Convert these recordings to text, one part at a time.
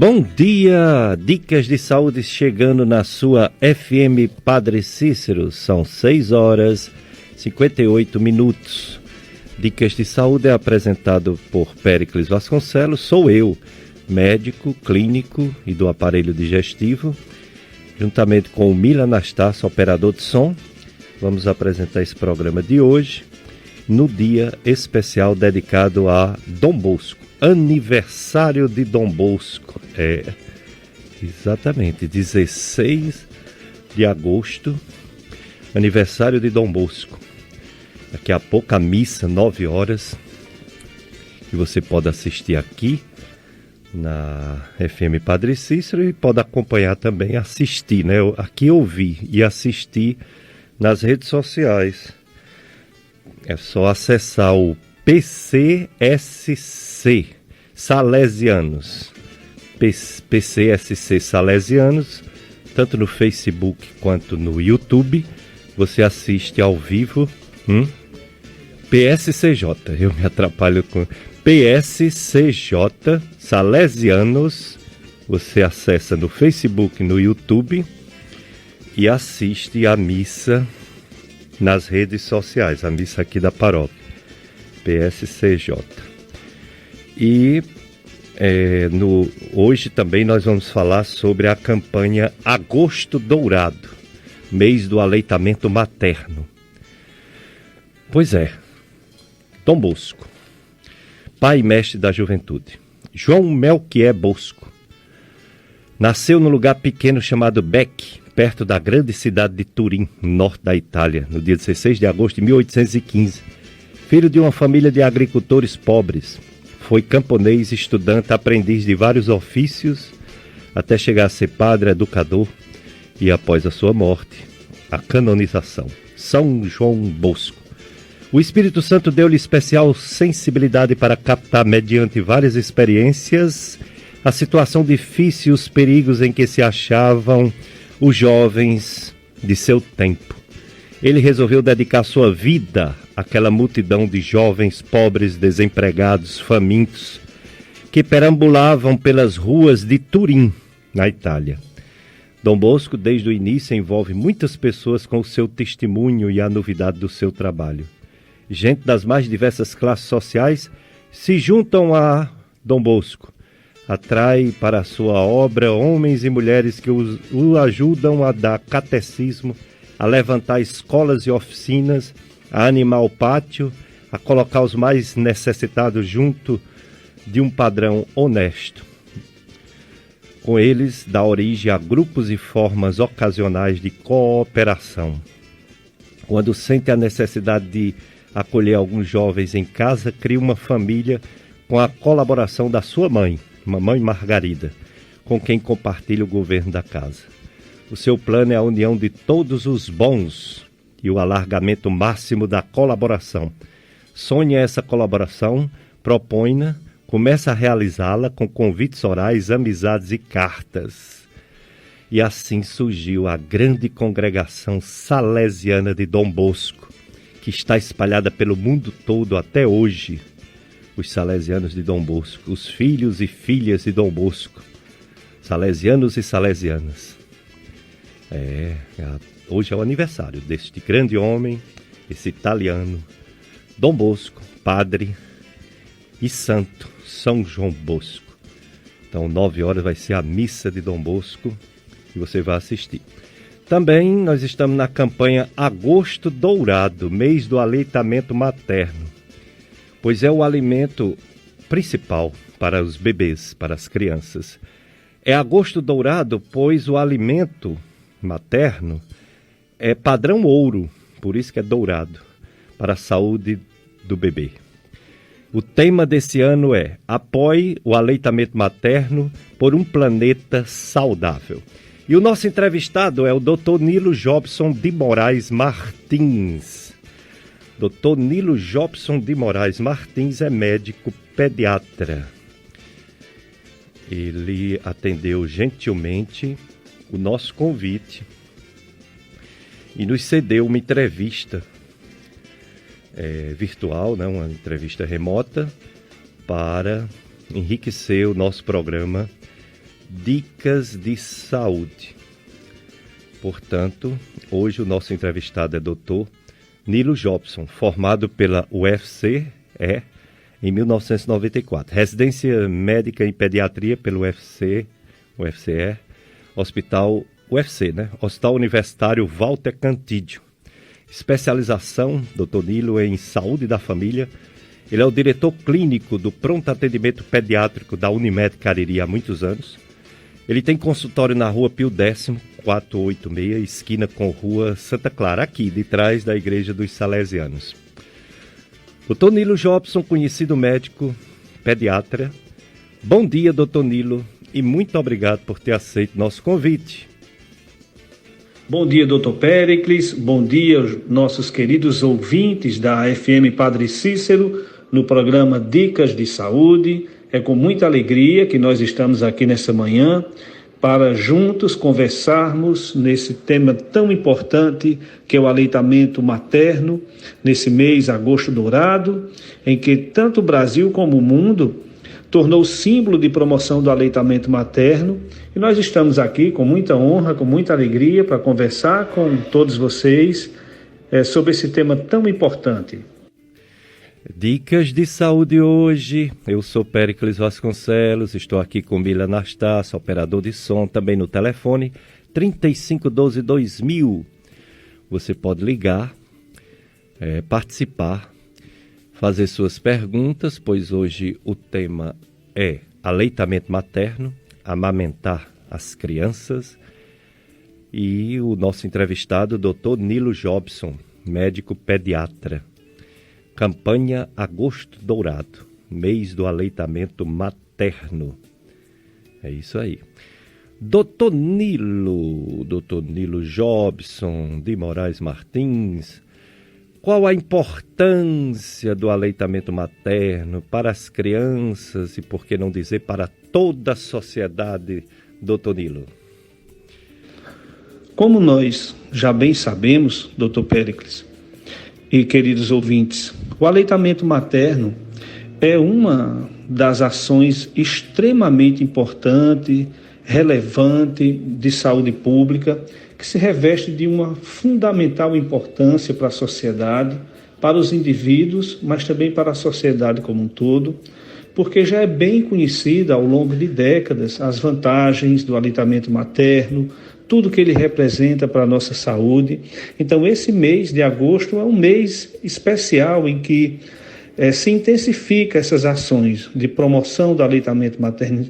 Bom dia, dicas de saúde chegando na sua FM Padre Cícero, são 6 horas e 58 minutos. Dicas de saúde é apresentado por Péricles Vasconcelos, sou eu, médico, clínico e do aparelho digestivo, juntamente com o Mila Anastácio, operador de som. Vamos apresentar esse programa de hoje, no dia especial dedicado a Dom Bosco. Aniversário de Dom Bosco. Exatamente, 16 de agosto, aniversário de Dom Bosco. Daqui a pouco a missa, 9 horas, que você pode assistir aqui na FM Padre Cícero e pode acompanhar também, assistir, né? Aqui ouvir e assistir nas redes sociais. É só acessar o PCSC Salesianos, PCSC Salesianos, tanto no Facebook quanto no YouTube. Você assiste ao vivo. PSCJ, eu me atrapalho com PSCJ Salesianos. Você acessa no Facebook, no YouTube e assiste a missa nas redes sociais, a missa aqui da paróquia, PSCJ. E hoje também nós vamos falar sobre a campanha Agosto Dourado, mês do aleitamento materno. Pois é, Dom Bosco, pai e mestre da juventude. João Melquier Bosco nasceu num lugar pequeno chamado Bec, perto da grande cidade de Turim, no norte da Itália, no dia 16 de agosto de 1815. Filho de uma família de agricultores pobres, foi camponês, estudante, aprendiz de vários ofícios, até chegar a ser padre, educador e, após a sua morte, a canonização. São João Bosco. O Espírito Santo deu-lhe especial sensibilidade para captar, mediante várias experiências, a situação difícil e os perigos em que se achavam os jovens de seu tempo. Ele resolveu dedicar sua vida àquela multidão de jovens pobres, desempregados, famintos, que perambulavam pelas ruas de Turim, na Itália. Dom Bosco, desde o início, envolve muitas pessoas com o seu testemunho e a novidade do seu trabalho. Gente das mais diversas classes sociais se juntam a Dom Bosco. Atrai para a sua obra homens e mulheres que o ajudam a dar catecismo, a levantar escolas e oficinas, a animar o pátio, a colocar os mais necessitados junto de um padrão honesto. Com eles, dá origem a grupos e formas ocasionais de cooperação. Quando sente a necessidade de acolher alguns jovens em casa, cria uma família com a colaboração da sua mãe, Mamãe Margarida, com quem compartilha o governo da casa. O seu plano é a união de todos os bons e o alargamento máximo da colaboração. Sonha essa colaboração, propõe-na, começa a realizá-la com convites orais, amizades e cartas. E assim surgiu a grande congregação salesiana de Dom Bosco, que está espalhada pelo mundo todo até hoje. Os salesianos de Dom Bosco, os filhos e filhas de Dom Bosco, salesianos e salesianas. Hoje é o aniversário deste grande homem, esse italiano, Dom Bosco, padre e santo, São João Bosco. Então, 9 horas vai ser a missa de Dom Bosco e você vai assistir. Também nós estamos na campanha Agosto Dourado, mês do aleitamento materno, pois é o alimento principal para os bebês, para as crianças. É Agosto Dourado, pois o alimento materno é padrão ouro, por isso que é dourado, para a saúde do bebê. O tema desse ano é Apoie o aleitamento materno por um planeta saudável. E o nosso entrevistado é o Dr. Nilo Jobson de Moraes Martins. Dr. Nilo Jobson de Moraes Martins é médico pediatra. Ele atendeu gentilmente o nosso convite e nos cedeu uma entrevista virtual, né, uma entrevista remota, para enriquecer o nosso programa Dicas de Saúde. Portanto, hoje o nosso entrevistado é Dr. Nilo Jobson, formado pela UFCE em 1994. Residência médica em pediatria pelo UFCE, Hospital Universitário Walter Cantídio. Especialização, Dr. Nilo, em saúde da família. Ele é o diretor clínico do pronto atendimento pediátrico da Unimed Cariri há muitos anos. Ele tem consultório na Rua Pio X, 486, esquina com Rua Santa Clara, aqui de trás da Igreja dos Salesianos. Dr. Nilo Jobson, conhecido médico, pediatra. Bom dia, Dr. Nilo, e muito obrigado por ter aceito nosso convite. Bom dia, Dr. Péricles. Bom dia aos nossos queridos ouvintes da FM Padre Cícero, no programa Dicas de Saúde. É com muita alegria que nós estamos aqui nessa manhã para juntos conversarmos nesse tema tão importante que é o aleitamento materno, nesse mês Agosto Dourado, em que tanto o Brasil como o mundo tornou símbolo de promoção do aleitamento materno. E nós estamos aqui com muita honra, com muita alegria para conversar com todos vocês sobre esse tema tão importante. Dicas de saúde hoje. Eu sou Péricles Vasconcelos, estou aqui com Mila Anastácio, operador de som, também no telefone 3512-2000. Você pode ligar, participar, fazer suas perguntas, pois hoje o tema é aleitamento materno, amamentar as crianças. E o nosso entrevistado, Dr. Nilo Jobson, médico pediatra. Campanha Agosto Dourado, mês do aleitamento materno. É isso aí. Dr. Nilo Jobson de Moraes Martins, qual a importância do aleitamento materno para as crianças e, por que não dizer, para toda a sociedade, Dr. Nilo? Como nós já bem sabemos, Dr. Péricles e queridos ouvintes, o aleitamento materno é uma das ações extremamente importante, relevante de saúde pública, que se reveste de uma fundamental importância para a sociedade, para os indivíduos, mas também para a sociedade como um todo, porque já é bem conhecida ao longo de décadas as vantagens do aleitamento materno, tudo que ele representa para a nossa saúde. Então, esse mês de agosto é um mês especial em que se intensifica essas ações de promoção do aleitamento materno,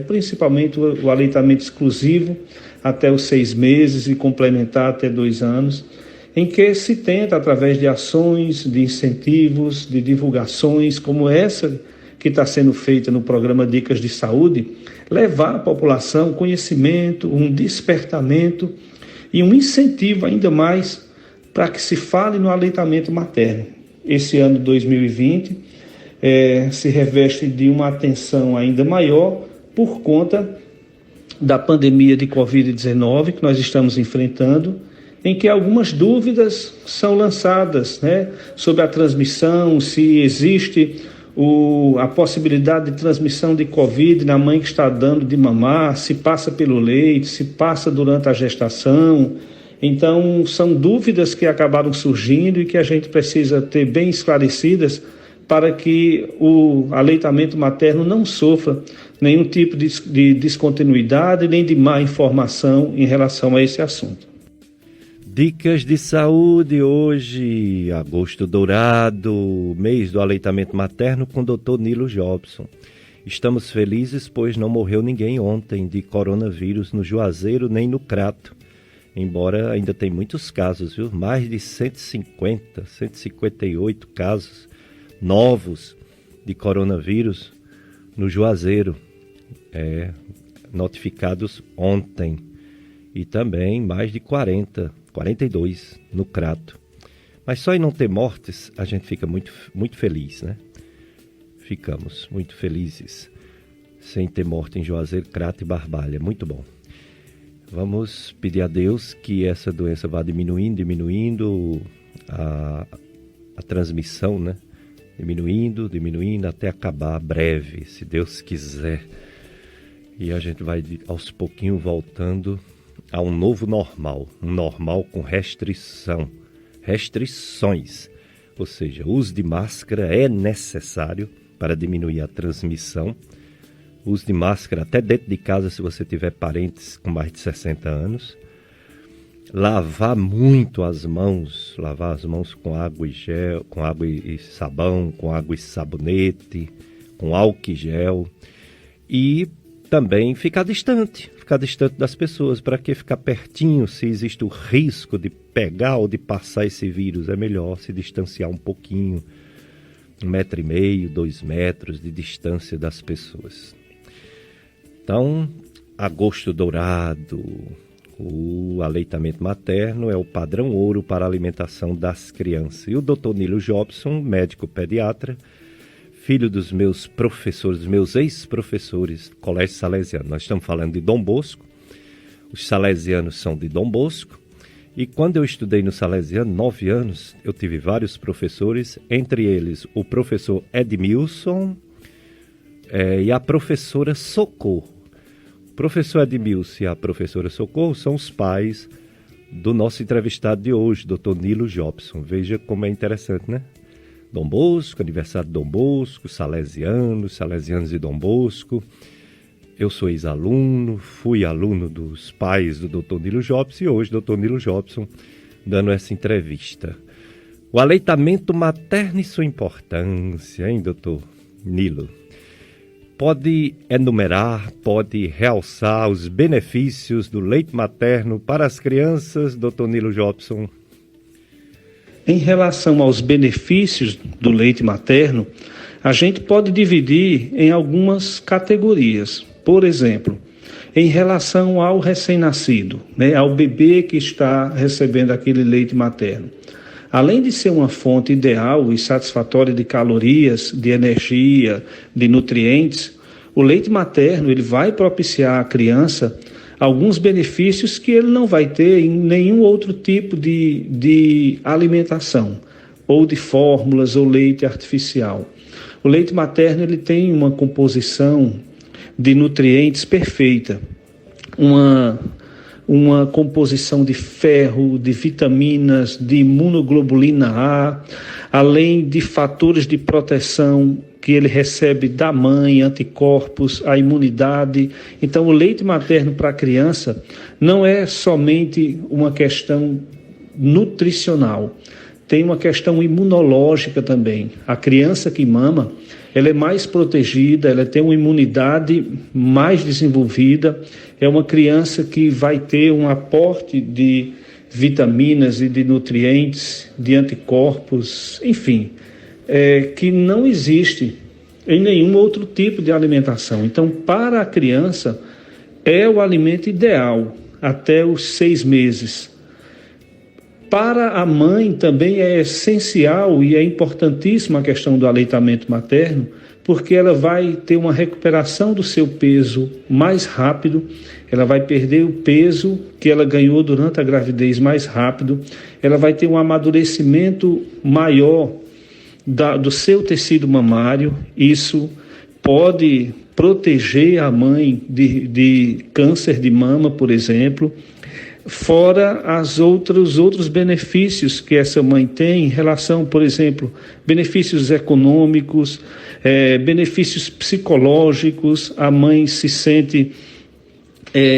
principalmente o aleitamento exclusivo até os 6 meses e complementar até 2 anos, em que se tenta, através de ações, de incentivos, de divulgações, como essa que está sendo feita no programa Dicas de Saúde, levar à população conhecimento, um despertamento e um incentivo ainda mais para que se fale no aleitamento materno. Esse ano 2020 se reveste de uma atenção ainda maior por conta da pandemia de Covid-19 que nós estamos enfrentando, em que algumas dúvidas são lançadas, sobre a transmissão, se existe a possibilidade de transmissão de Covid na mãe que está dando de mamar, se passa pelo leite, se passa durante a gestação. Então, são dúvidas que acabaram surgindo e que a gente precisa ter bem esclarecidas para que o aleitamento materno não sofra nenhum tipo de descontinuidade nem de má informação em relação a esse assunto. Dicas de saúde hoje, Agosto Dourado, mês do aleitamento materno com o Dr. Nilo Jobson. Estamos felizes, pois não morreu ninguém ontem de coronavírus no Juazeiro nem no Crato. Embora ainda tem muitos casos, viu? Mais de 158 casos novos de coronavírus no Juazeiro, notificados ontem. E também mais de 42 no Crato. Mas só em não ter mortes, a gente fica muito, muito feliz, né? Ficamos muito felizes sem ter morte em Juazeiro, Crato e Barbalha. Muito bom. Vamos pedir a Deus que essa doença vá diminuindo a transmissão, né? Diminuindo até acabar breve, se Deus quiser. E a gente vai aos pouquinhos voltando a um novo normal, um normal com restrições, ou seja, o uso de máscara é necessário para diminuir a transmissão, o uso de máscara até dentro de casa se você tiver parentes com mais de 60 anos, lavar muito as mãos, lavar as mãos com água e gel, com água e sabão, com água e sabonete, com álcool e gel, e também ficar distante das pessoas. Para que ficar pertinho se existe o risco de pegar ou de passar esse vírus? É melhor se distanciar um pouquinho, 1,5 metro, 2 metros de distância das pessoas. Então, agosto dourado, o aleitamento materno é o padrão ouro para a alimentação das crianças. E o Dr. Nilo Jobson, médico pediatra, filho dos meus professores, dos meus ex-professores do Colégio Salesiano. Nós estamos falando de Dom Bosco, os salesianos são de Dom Bosco, e quando eu estudei no Salesiano, 9 anos, eu tive vários professores, entre eles o professor Edmilson e a professora Socorro. O professor Edmilson e a professora Socorro são os pais do nosso entrevistado de hoje, Dr. Nilo Jobson. Veja como é interessante, né? Dom Bosco, aniversário de Dom Bosco, salesianos de Dom Bosco. Eu sou ex-aluno, fui aluno dos pais do Dr. Nilo Jobson e hoje Dr. Nilo Jobson dando essa entrevista. O aleitamento materno e sua importância, hein, doutor Nilo? Pode enumerar, pode realçar os benefícios do leite materno para as crianças, doutor Nilo Jobson? Em relação aos benefícios do leite materno, a gente pode dividir em algumas categorias. Por exemplo, em relação ao recém-nascido, ao bebê que está recebendo aquele leite materno. Além de ser uma fonte ideal e satisfatória de calorias, de energia, de nutrientes, o leite materno ele vai propiciar à criança alguns benefícios que ele não vai ter em nenhum outro tipo de alimentação, ou de fórmulas ou leite artificial. O leite materno ele tem uma composição de nutrientes perfeita, uma composição de ferro, de vitaminas, de imunoglobulina A, além de fatores de proteção que ele recebe da mãe, anticorpos, a imunidade. Então, o leite materno para a criança não é somente uma questão nutricional, tem uma questão imunológica também. A criança que mama, ela é mais protegida, ela tem uma imunidade mais desenvolvida, é uma criança que vai ter um aporte de vitaminas e de nutrientes, de anticorpos, enfim, que não existe em nenhum outro tipo de alimentação. Então, para a criança, é o alimento ideal até os 6 meses. Para a mãe também é essencial e é importantíssima a questão do aleitamento materno, porque ela vai ter uma recuperação do seu peso mais rápido, ela vai perder o peso que ela ganhou durante a gravidez mais rápido, ela vai ter um amadurecimento maior do seu tecido mamário. Isso pode proteger a mãe de câncer de mama, por exemplo, fora os outros benefícios que essa mãe tem em relação, por exemplo, benefícios econômicos, benefícios psicológicos. A mãe se sente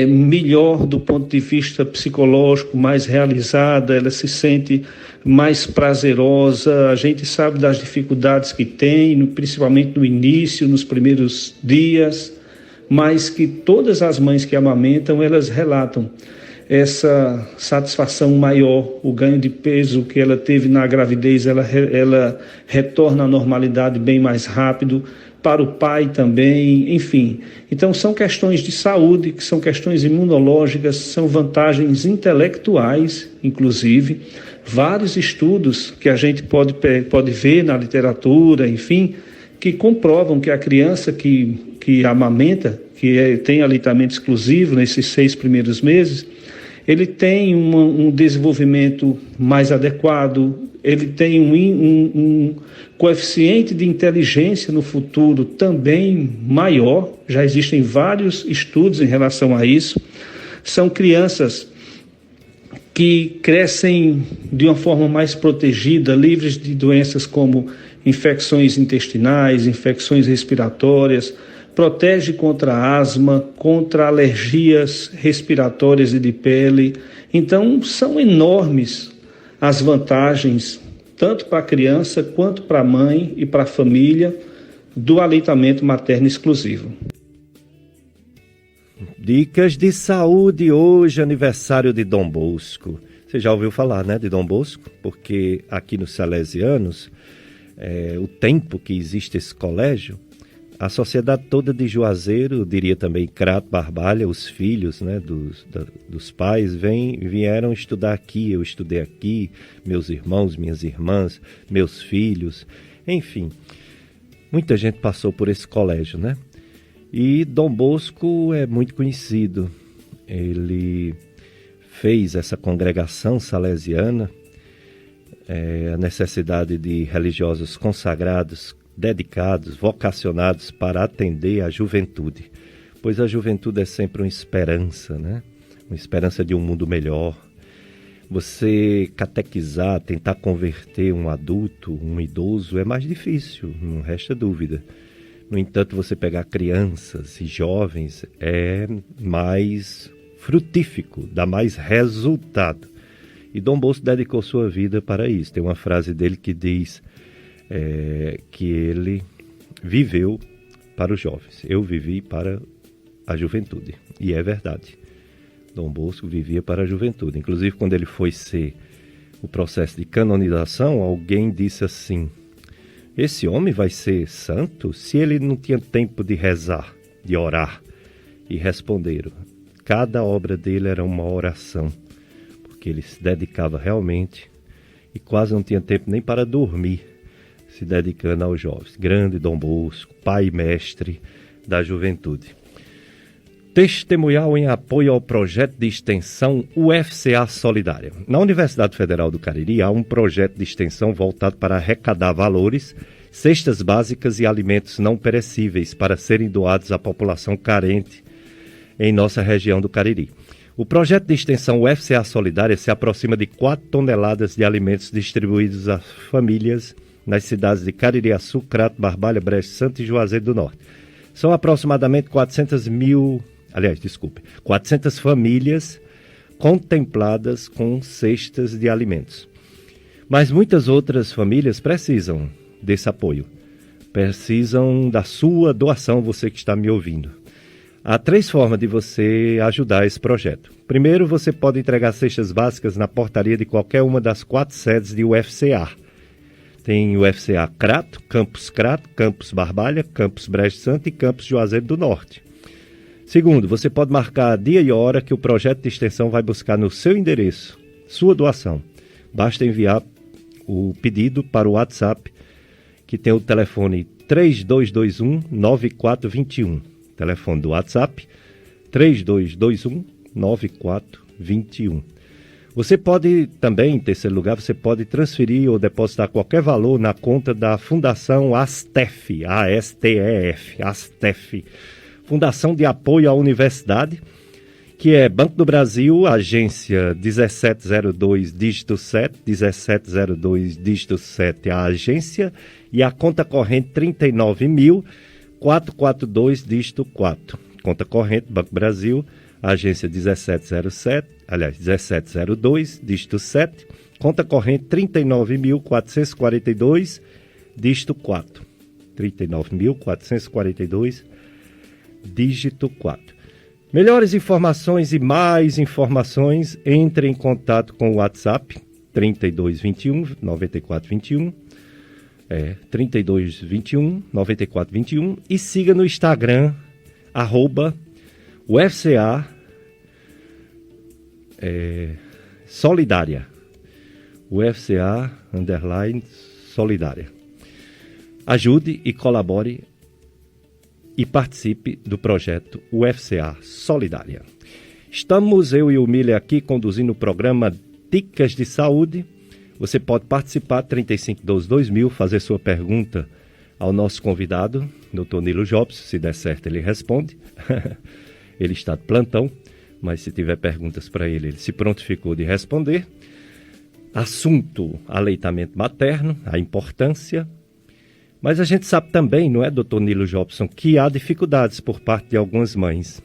melhor do ponto de vista psicológico, mais realizada, ela se sente mais prazerosa. A gente sabe das dificuldades que tem, principalmente no início, nos primeiros dias, mas que todas as mães que amamentam, elas relatam essa satisfação maior, o ganho de peso que ela teve na gravidez, ela retorna à normalidade bem mais rápido, para o pai também, enfim. Então são questões de saúde, que são questões imunológicas, são vantagens intelectuais, inclusive. Vários estudos que a gente pode ver na literatura, enfim, que comprovam que a criança que amamenta, tem aleitamento exclusivo nesses 6 primeiros meses, ele tem um desenvolvimento mais adequado, ele tem um coeficiente de inteligência no futuro também maior. Já existem vários estudos em relação a isso. São crianças que crescem de uma forma mais protegida, livres de doenças como infecções intestinais, infecções respiratórias, protege contra asma, contra alergias respiratórias e de pele. Então, são enormes as vantagens, tanto para a criança quanto para a mãe e para a família, do aleitamento materno exclusivo. Dicas de saúde hoje, aniversário de Dom Bosco. Você já ouviu falar, né, de Dom Bosco? Porque aqui nos Salesianos, o tempo que existe esse colégio, a sociedade toda de Juazeiro, eu diria também Crato, Barbalha, os filhos, né, dos pais, vieram estudar aqui. Eu estudei aqui, meus irmãos, minhas irmãs, meus filhos, enfim. Muita gente passou por esse colégio, né? E Dom Bosco é muito conhecido. Ele fez essa congregação salesiana, a necessidade de religiosos consagrados, dedicados, vocacionados para atender a juventude. Pois a juventude é sempre uma esperança, né? Uma esperança de um mundo melhor. Você catequizar, tentar converter um adulto, um idoso, é mais difícil, não resta dúvida. No entanto, você pegar crianças e jovens é mais frutífico, dá mais resultado. E Dom Bosco dedicou sua vida para isso. Tem uma frase dele que diz que ele viveu para os jovens. Eu vivi para a juventude. E é verdade. Dom Bosco vivia para a juventude. Inclusive, quando ele foi ser o processo de canonização, alguém disse assim: esse homem vai ser santo se ele não tinha tempo de rezar, de orar. E responderam: cada obra dele era uma oração, porque ele se dedicava realmente e quase não tinha tempo nem para dormir, se dedicando aos jovens. Grande Dom Bosco, pai e mestre da juventude. Testemunhal em apoio ao projeto de extensão UFCA Solidária. Na Universidade Federal do Cariri há um projeto de extensão voltado para arrecadar valores, cestas básicas e alimentos não perecíveis para serem doados à população carente em nossa região do Cariri. O projeto de extensão UFCA Solidária se aproxima de 4 toneladas de alimentos distribuídos às famílias nas cidades de Caririaçu, Crato, Barbalha, Brejo Santo e Juazeiro do Norte. São aproximadamente 400 famílias contempladas com cestas de alimentos. Mas muitas outras famílias precisam desse apoio. Precisam da sua doação, você que está me ouvindo. Há 3 formas de você ajudar esse projeto. Primeiro, você pode entregar cestas básicas na portaria de qualquer uma das 4 sedes de UFCA. Tem UFCA Crato, Campus Barbalha, Campus Brejo Santo e Campus Juazeiro do Norte. Segundo, você pode marcar dia e hora que o projeto de extensão vai buscar no seu endereço sua doação. Basta enviar o pedido para o WhatsApp, que tem o telefone 3221-9421. Telefone do WhatsApp, 3221-9421. Você pode também, em terceiro lugar, você pode transferir ou depositar qualquer valor na conta da Fundação ASTEF, A-S-T-E-F, ASTEF, Fundação de Apoio à Universidade, que é Banco do Brasil, agência 1702, dígito 7, 1702, dígito 7, a agência, e a conta corrente 39.442, dígito 4. Conta corrente, Banco Brasil, agência 1702, dígito 7, conta corrente 39.442, dígito 4. 39.442, dígito 4. Melhores informações e mais informações, entre em contato com o WhatsApp 3221-9421, 3221-9421, e siga no Instagram, @UFCA Solidária, UFCA _Solidária. Ajude e colabore e participe do projeto UFCA Solidária. Estamos, eu e o Miller aqui, conduzindo o programa Dicas de Saúde. Você pode participar, 3512-2000, fazer sua pergunta ao nosso convidado, Dr. Nilo Jobson. Se der certo, ele responde. Ele está de plantão, mas se tiver perguntas para ele, ele se prontificou de responder. Assunto: aleitamento materno, a importância. Mas a gente sabe também, não é, Dr. Nilo Jobson, que há dificuldades por parte de algumas mães.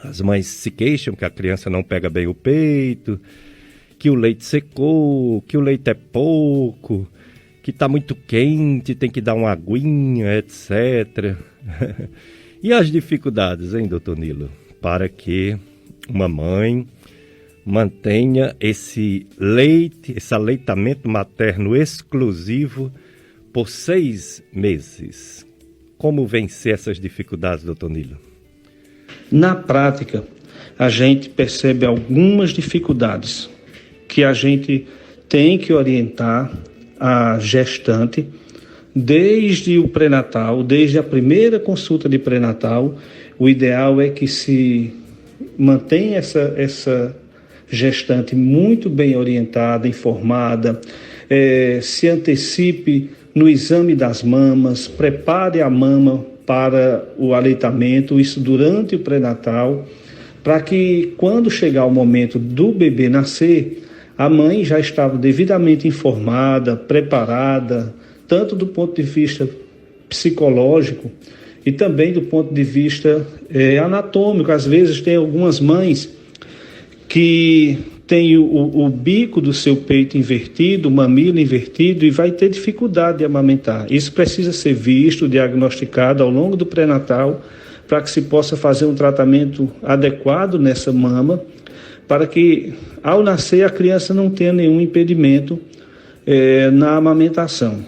As mães se queixam que a criança não pega bem o peito, que o leite secou, que o leite é pouco, que está muito quente, tem que dar uma aguinha, etc. E as dificuldades, hein, doutor Nilo, para que uma mãe mantenha esse leite, esse aleitamento materno exclusivo por 6 meses. Como vencer essas dificuldades, doutor Nilo? Na prática, a gente percebe algumas dificuldades que a gente tem que orientar a gestante desde o pré-natal, desde a primeira consulta de pré-natal. O ideal é que se mantenha essa gestante muito bem orientada, informada, se antecipe no exame das mamas, prepare a mama para o aleitamento, isso durante o pré-natal, para que quando chegar o momento do bebê nascer, a mãe já estava devidamente informada, preparada, tanto do ponto de vista psicológico e também do ponto de vista anatômico. Às vezes tem algumas mães que têm o bico do seu peito invertido, o mamilo invertido, e vai ter dificuldade de amamentar. Isso precisa ser visto, diagnosticado ao longo do pré-natal, para que se possa fazer um tratamento adequado nessa mama, para que ao nascer a criança não tenha nenhum impedimento na amamentação.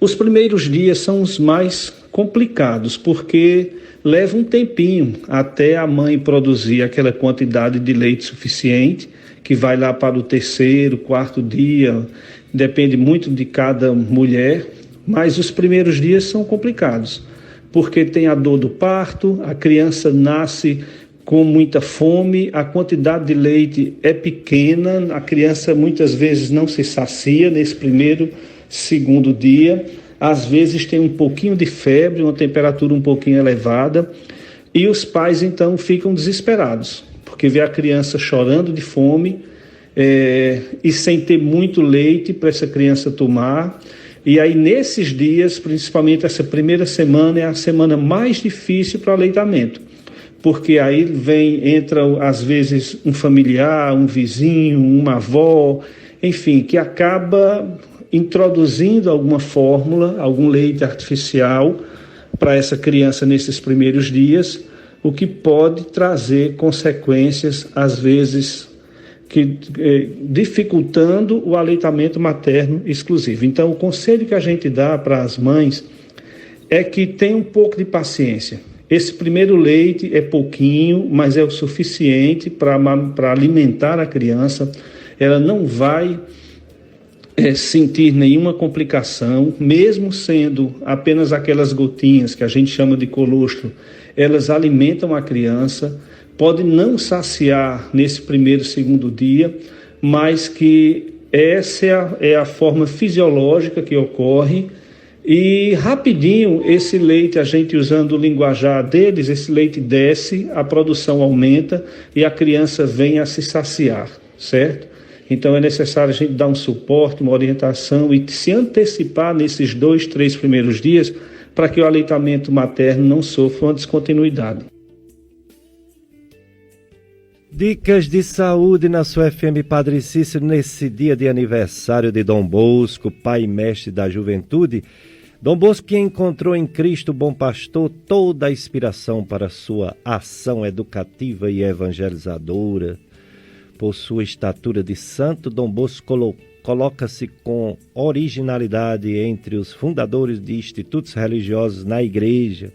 Os primeiros dias são os mais complicados, porque leva um tempinho até a mãe produzir aquela quantidade de leite suficiente, que vai lá para o 3º, 4º dia, depende muito de cada mulher, mas os primeiros dias são complicados, porque tem a dor do parto, a criança nasce com muita fome, a quantidade de leite é pequena, a criança muitas vezes não se sacia nesse primeiro, 2º dia, às vezes tem um pouquinho de febre, uma temperatura um pouquinho elevada, e os pais então ficam desesperados, porque vê a criança chorando de fome e sem ter muito leite para essa criança tomar. E aí nesses dias, principalmente essa primeira semana, é a semana mais difícil para o aleitamento, porque aí entra às vezes um familiar, um vizinho, uma avó, enfim, que acaba introduzindo alguma fórmula, algum leite artificial para essa criança nesses primeiros dias, o que pode trazer consequências, às vezes, dificultando o aleitamento materno exclusivo. Então, o conselho que a gente dá para as mães é que tenham um pouco de paciência. Esse primeiro leite é pouquinho, mas é o suficiente para alimentar a criança. Ela não vai sentir nenhuma complicação, mesmo sendo apenas aquelas gotinhas que a gente chama de colostro, elas alimentam a criança, pode não saciar nesse primeiro, 2º dia, mas que essa é a forma fisiológica que ocorre, e rapidinho esse leite, a gente usando o linguajar deles, esse leite desce, a produção aumenta e a criança vem a se saciar, certo? Então é necessário a gente dar um suporte, uma orientação e se antecipar nesses 2, 3 primeiros dias para que o aleitamento materno não sofra uma descontinuidade. Dicas de saúde na sua FM Padre Cícero, nesse dia de aniversário de Dom Bosco, pai e mestre da juventude. Dom Bosco, que encontrou em Cristo, bom pastor, toda a inspiração para sua ação educativa e evangelizadora. Por sua estatura de santo, Dom Bosco coloca-se com originalidade entre os fundadores de institutos religiosos na igreja.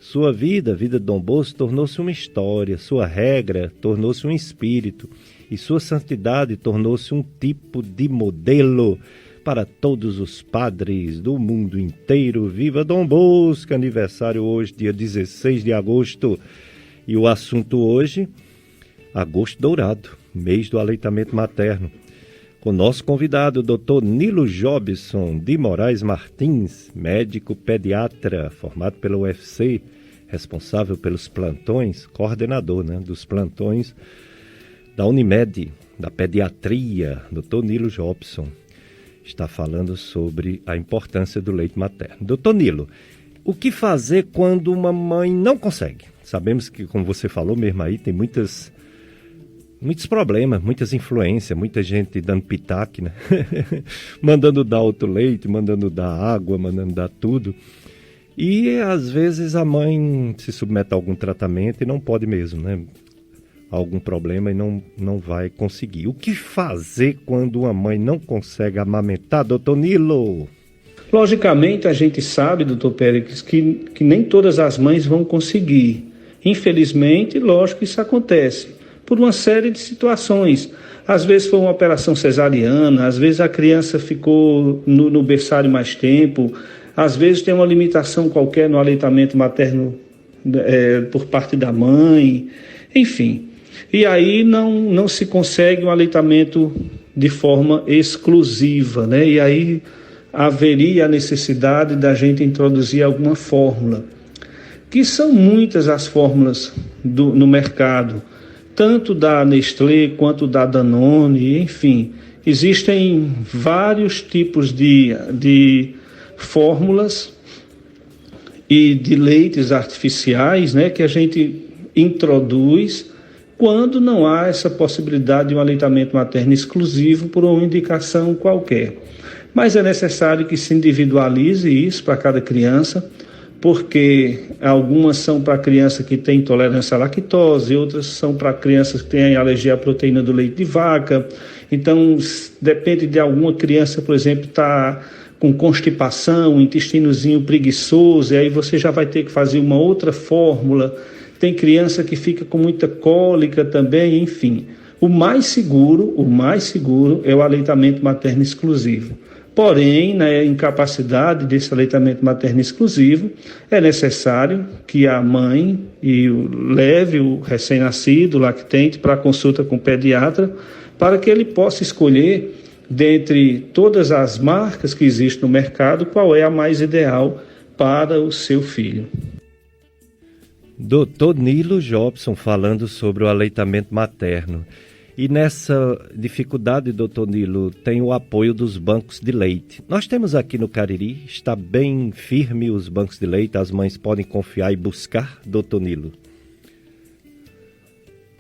Sua vida, a vida de Dom Bosco, tornou-se uma história, sua regra tornou-se um espírito e sua santidade tornou-se um tipo de modelo para todos os padres do mundo inteiro. Viva Dom Bosco! Aniversário hoje, dia 16 de agosto. E o assunto hoje, agosto dourado, mês do aleitamento materno. Com o nosso convidado, o Dr. Nilo Jobson de Moraes Martins, médico pediatra, formado pela UFC, responsável pelos plantões, coordenador, dos plantões da Unimed, da pediatria. Dr. Nilo Jobson está falando sobre a importância do leite materno. Dr. Nilo, o que fazer quando uma mãe não consegue? Sabemos que, como você falou mesmo aí, tem muitos problemas, muitas influências, muita gente dando pitaque, né? Mandando dar outro leite, mandando dar água, mandando dar tudo. E às vezes a mãe se submete a algum tratamento e não pode mesmo, né? Algum problema e não vai conseguir. O que fazer quando uma mãe não consegue amamentar, doutor Nilo? Logicamente, a gente sabe, doutor Pérez, que nem todas as mães vão conseguir. Infelizmente, lógico, isso acontece por uma série de situações. Às vezes foi uma operação cesariana, às vezes a criança ficou no berçário mais tempo, às vezes tem uma limitação qualquer no aleitamento materno por parte da mãe, enfim. E aí não se consegue um aleitamento de forma exclusiva, né? E aí haveria a necessidade da gente introduzir alguma fórmula, que são muitas as fórmulas no mercado, tanto da Nestlé quanto da Danone, enfim. Existem vários tipos de fórmulas e de leites artificiais, né, que a gente introduz quando não há essa possibilidade de um aleitamento materno exclusivo por uma indicação qualquer. Mas é necessário que se individualize isso para cada criança, porque algumas são para criança que tem intolerância à lactose, outras são para crianças que têm alergia à proteína do leite de vaca. Então, depende de alguma criança, por exemplo, está com constipação, intestinozinho preguiçoso, e aí você já vai ter que fazer uma outra fórmula. Tem criança que fica com muita cólica também, enfim. O mais seguro é o aleitamento materno exclusivo. Porém, na incapacidade desse aleitamento materno exclusivo, é necessário que a mãe leve o recém-nascido, o lactente, para a consulta com o pediatra, para que ele possa escolher, dentre todas as marcas que existem no mercado, qual é a mais ideal para o seu filho. Dr. Nilo Jobson falando sobre o aleitamento materno. E nessa dificuldade, doutor Nilo, tem o apoio dos bancos de leite. Nós temos aqui no Cariri, está bem firme os bancos de leite, as mães podem confiar e buscar, doutor Nilo?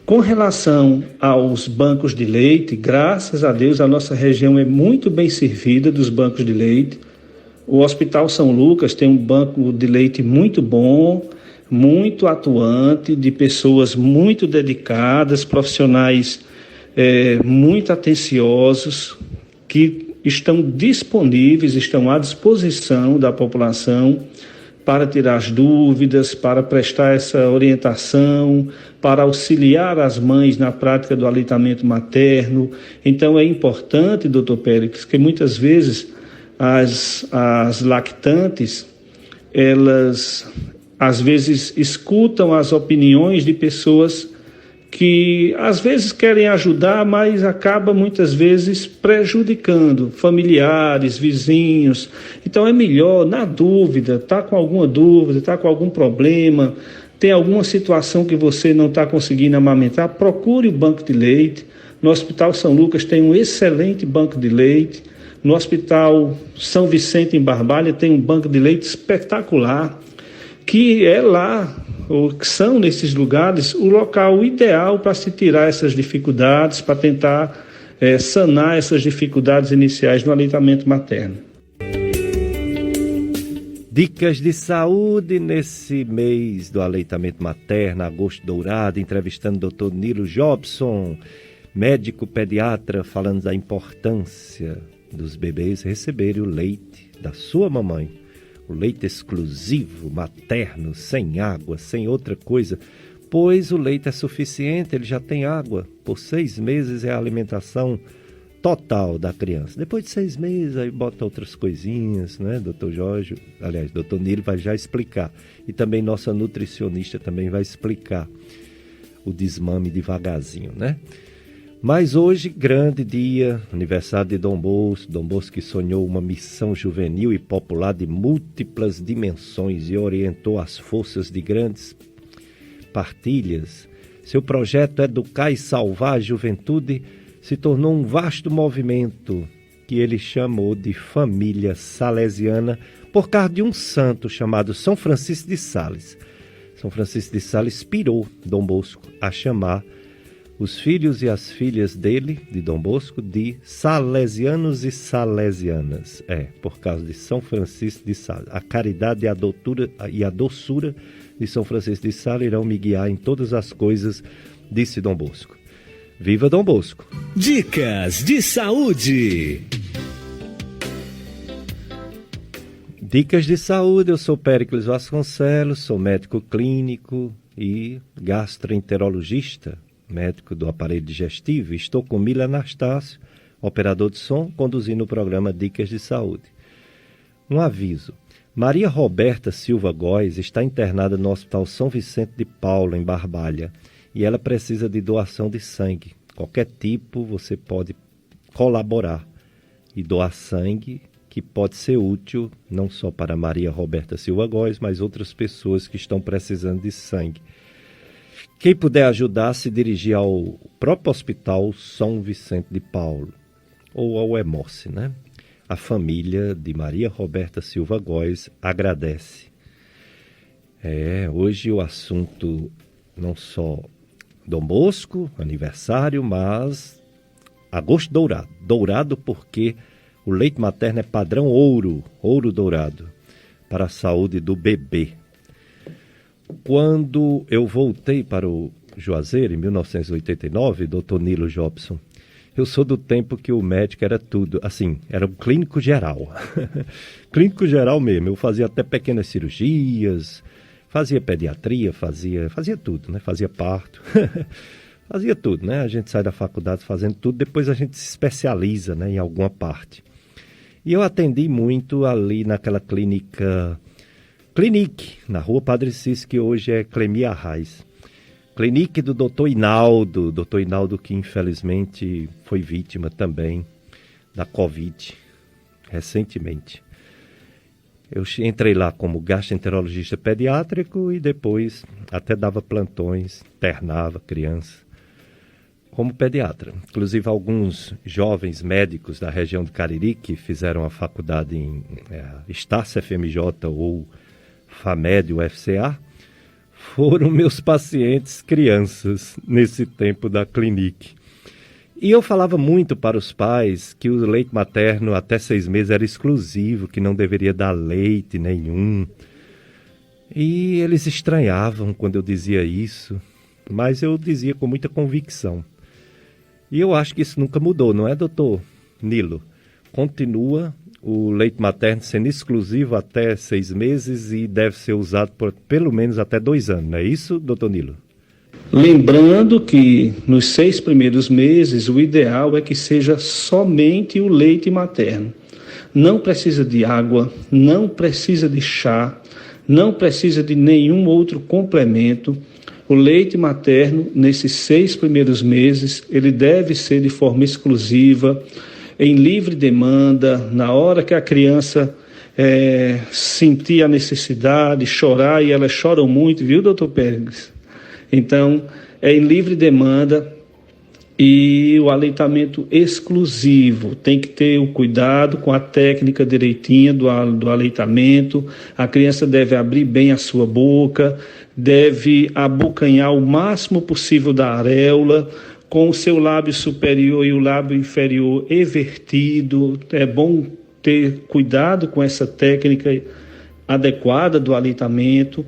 Com relação aos bancos de leite, graças a Deus a nossa região é muito bem servida dos bancos de leite. O Hospital São Lucas tem um banco de leite muito bom, muito atuante, de pessoas muito dedicadas, profissionais muito atenciosos, que estão disponíveis, estão à disposição da população para tirar as dúvidas, para prestar essa orientação, para auxiliar as mães na prática do aleitamento materno. Então é importante, doutor Pérez, que muitas vezes as lactantes, elas às vezes escutam as opiniões de pessoas que às vezes querem ajudar, mas acaba muitas vezes prejudicando familiares, vizinhos. Então é melhor, na dúvida, está com alguma dúvida, está com algum problema, tem alguma situação que você não está conseguindo amamentar, procure o banco de leite. No Hospital São Lucas tem um excelente banco de leite. No Hospital São Vicente, em Barbalha, tem um banco de leite espetacular, que é lá, ou que são nesses lugares, o local ideal para se tirar essas dificuldades, para tentar sanar essas dificuldades iniciais no aleitamento materno. Dicas de saúde nesse mês do aleitamento materno, agosto dourado, entrevistando o Dr. Nilo Jobson, médico pediatra, falando da importância dos bebês receberem o leite da sua mamãe. O leite exclusivo, materno, sem água, sem outra coisa, pois o leite é suficiente, ele já tem água. Por 6 meses é a alimentação total da criança. Depois de 6 meses, aí bota outras coisinhas, né? Doutor Jorge, aliás, doutor Nilo vai já explicar. E também nossa nutricionista também vai explicar o desmame devagarzinho, né? Mas hoje, grande dia, aniversário de Dom Bosco que sonhou uma missão juvenil e popular de múltiplas dimensões e orientou as forças de grandes partilhas. Seu projeto Educar e Salvar a Juventude se tornou um vasto movimento que ele chamou de Família Salesiana por causa de um santo chamado São Francisco de Sales. São Francisco de Sales inspirou Dom Bosco a chamar os filhos e as filhas dele, de Dom Bosco, de salesianos e salesianas. Por causa de São Francisco de Sales. A caridade e a doçura de São Francisco de Sales irão me guiar em todas as coisas, disse Dom Bosco. Viva Dom Bosco! Dicas de saúde. Dicas de saúde, eu sou Péricles Vasconcelos, sou médico clínico e gastroenterologista, médico do aparelho digestivo. Estou com Mila Anastácio, operador de som, conduzindo o programa Dicas de Saúde. Um aviso. Maria Roberta Silva Góes está internada no Hospital São Vicente de Paulo, em Barbalha, e ela precisa de doação de sangue. Qualquer tipo você pode colaborar e doar sangue, que pode ser útil não só para Maria Roberta Silva Góes, mas outras pessoas que estão precisando de sangue. Quem puder ajudar, se dirigir ao próprio Hospital São Vicente de Paulo, ou ao Hemorce, né? A família de Maria Roberta Silva Góes agradece. Hoje o assunto não só Dom Bosco, aniversário, mas agosto dourado. Dourado porque o leite materno é padrão ouro, ouro dourado, para a saúde do bebê. Quando eu voltei para o Juazeiro, em 1989, doutor Nilo Jobson, eu sou do tempo que o médico era tudo, assim, era um clínico geral. Clínico geral mesmo, eu fazia até pequenas cirurgias, fazia pediatria, fazia tudo, né? Fazia parto, fazia tudo, né? A gente sai da faculdade fazendo tudo, depois a gente se especializa, né, em alguma parte. E eu atendi muito ali naquela Clinique, na rua Padre Cícero, que hoje é Clemir Arraes. Clinique do doutor Hinaldo que infelizmente foi vítima também da Covid, recentemente. Eu entrei lá como gastroenterologista pediátrico e depois até dava plantões, internava criança como pediatra. Inclusive alguns jovens médicos da região do Cariri que fizeram a faculdade em Estácio FMJ ou FAMED, UFCA, foram meus pacientes crianças nesse tempo da Clinique. E eu falava muito para os pais que o leite materno até 6 meses era exclusivo, que não deveria dar leite nenhum. E eles estranhavam quando eu dizia isso, mas eu dizia com muita convicção. E eu acho que isso nunca mudou, não é, doutor Nilo? Continua o leite materno sendo exclusivo até 6 meses e deve ser usado por pelo menos até 2 anos, não é isso, doutor Nilo? Lembrando que nos 6 primeiros meses o ideal é que seja somente o leite materno. Não precisa de água, não precisa de chá, não precisa de nenhum outro complemento. O leite materno, nesses 6 primeiros meses, ele deve ser de forma exclusiva, em livre demanda, na hora que a criança sentir a necessidade, chorar, e elas choram muito, viu, doutor Pérez? Então, é em livre demanda e o aleitamento exclusivo. Tem que ter o cuidado com a técnica direitinha do aleitamento. A criança deve abrir bem a sua boca, deve abocanhar o máximo possível da areola, com o seu lábio superior e o lábio inferior evertido. É bom ter cuidado com essa técnica adequada do aleitamento.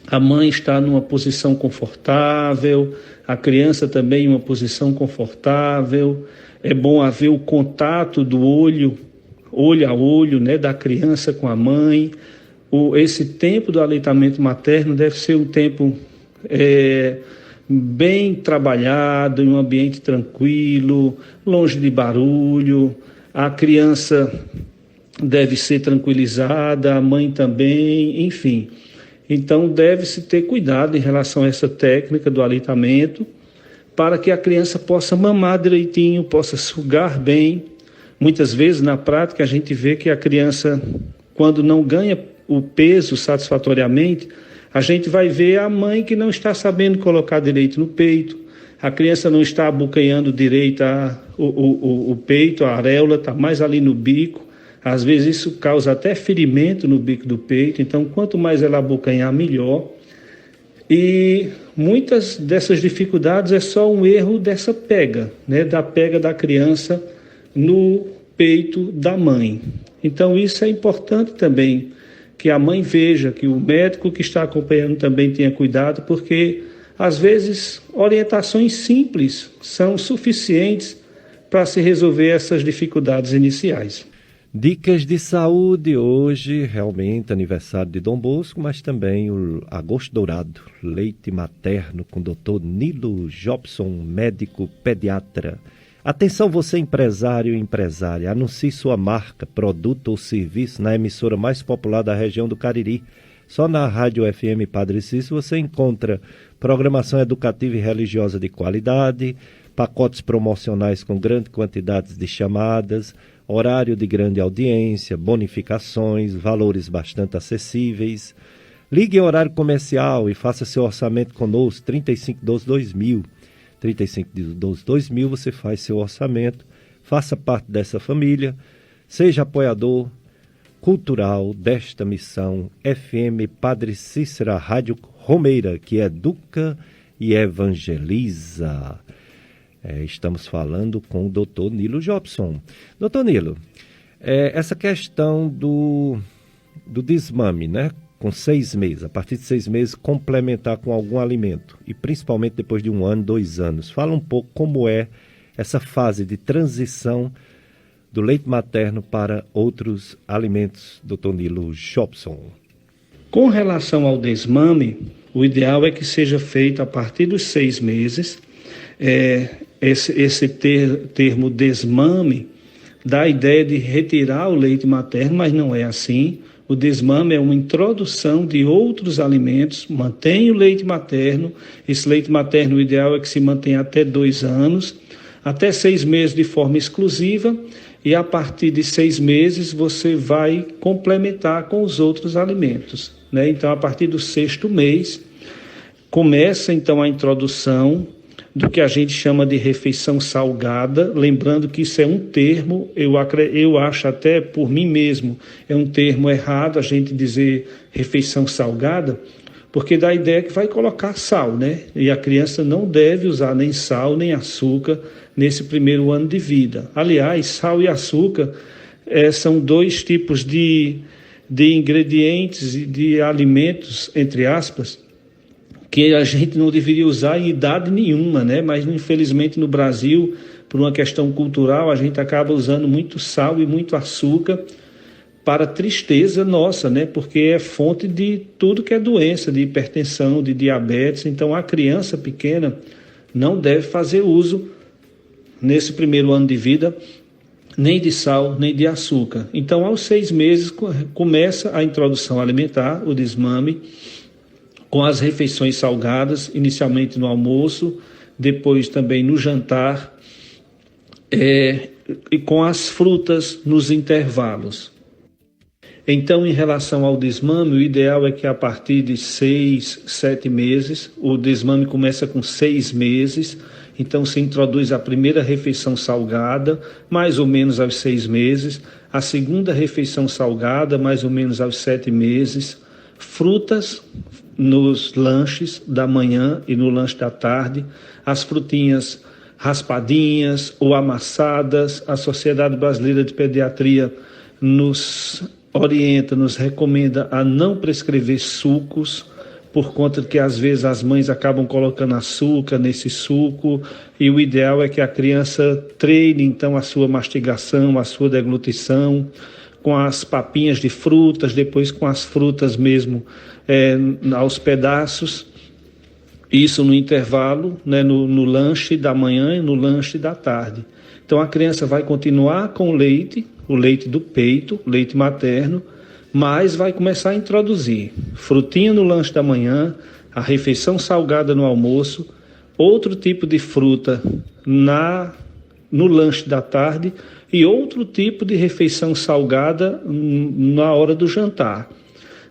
A mãe está numa posição confortável, a criança também em uma posição confortável. É bom haver o contato do olho a olho, né, da criança com a mãe. Esse tempo do aleitamento materno deve ser um tempo bem trabalhado, em um ambiente tranquilo, longe de barulho. A criança deve ser tranquilizada, a mãe também, enfim. Então, deve-se ter cuidado em relação a essa técnica do aleitamento, para que a criança possa mamar direitinho, possa sugar bem. Muitas vezes, na prática, a gente vê que a criança, quando não ganha o peso satisfatoriamente, a gente vai ver a mãe que não está sabendo colocar direito no peito, a criança não está abocanhando direito o peito, a areola está mais ali no bico. Às vezes isso causa até ferimento no bico do peito, então quanto mais ela abocanhar, melhor. E muitas dessas dificuldades é só um erro dessa pega, né, da pega da criança no peito da mãe. Então isso é importante também, que a mãe veja, que o médico que está acompanhando também tenha cuidado, porque às vezes orientações simples são suficientes para se resolver essas dificuldades iniciais. Dicas de saúde hoje, realmente aniversário de Dom Bosco, mas também o Agosto Dourado, leite materno com o Dr. Nilo Jobson, médico pediatra. Atenção você empresário e empresária, anuncie sua marca, produto ou serviço na emissora mais popular da região do Cariri. Só na Rádio FM Padre Cícero você encontra programação educativa e religiosa de qualidade, pacotes promocionais com grande quantidade de chamadas, horário de grande audiência, bonificações, valores bastante acessíveis. Ligue em horário comercial e faça seu orçamento conosco, 3512-2000. 3512-2000 você faz seu orçamento, faça parte dessa família, seja apoiador cultural desta missão FM Padre Cícero, Rádio Romeira, que educa e evangeliza. Estamos falando com o Dr. Nilo Jobson. Dr. Nilo, essa questão do desmame, né? Com 6 meses, a partir de 6 meses, complementar com algum alimento, e principalmente depois de 1 ano, 2 anos. Fala um pouco como é essa fase de transição do leite materno para outros alimentos, Dr. Nilo Jobson. Com relação ao desmame, o ideal é que seja feito a partir dos 6 meses. Esse termo desmame dá a ideia de retirar o leite materno, mas não é assim. O desmame é uma introdução de outros alimentos, mantém o leite materno. Esse leite materno, o ideal é que se mantenha até 2 anos, até 6 meses de forma exclusiva, e a partir de 6 meses você vai complementar com os outros alimentos, né? Então, a partir do 6º mês, começa então a introdução do que a gente chama de refeição salgada, lembrando que isso é um termo, eu acho até por mim mesmo, é um termo errado a gente dizer refeição salgada, porque dá a ideia que vai colocar sal, né? E a criança não deve usar nem sal nem açúcar nesse primeiro ano de vida. Aliás, sal e açúcar são 2 tipos de ingredientes e de alimentos, entre aspas, que a gente não deveria usar em idade nenhuma, né? Mas infelizmente no Brasil, por uma questão cultural, a gente acaba usando muito sal e muito açúcar, para tristeza nossa, né? Porque é fonte de tudo que é doença, de hipertensão, de diabetes. Então a criança pequena não deve fazer uso, nesse primeiro ano de vida, nem de sal, nem de açúcar. Então aos 6 meses começa a introdução alimentar, o desmame, com as refeições salgadas, inicialmente no almoço, depois também no jantar, e com as frutas nos intervalos. Então, em relação ao desmame, o ideal é que a partir de 6, 7 meses, o desmame começa com 6 meses, então se introduz a primeira refeição salgada, mais ou menos aos 6 meses, a segunda refeição salgada, mais ou menos aos 7 meses, frutas nos lanches da manhã e no lanche da tarde, as frutinhas raspadinhas ou amassadas. A Sociedade Brasileira de Pediatria nos orienta, nos recomenda a não prescrever sucos, por conta de que às vezes as mães acabam colocando açúcar nesse suco, e o ideal é que a criança treine então a sua mastigação, a sua deglutição, com as papinhas de frutas, depois com as frutas mesmo aos pedaços. Isso no intervalo, né, no lanche da manhã e no lanche da tarde. Então a criança vai continuar com o leite do peito, leite materno, mas vai começar a introduzir frutinha no lanche da manhã, a refeição salgada no almoço, outro tipo de fruta no lanche da tarde e outro tipo de refeição salgada na hora do jantar,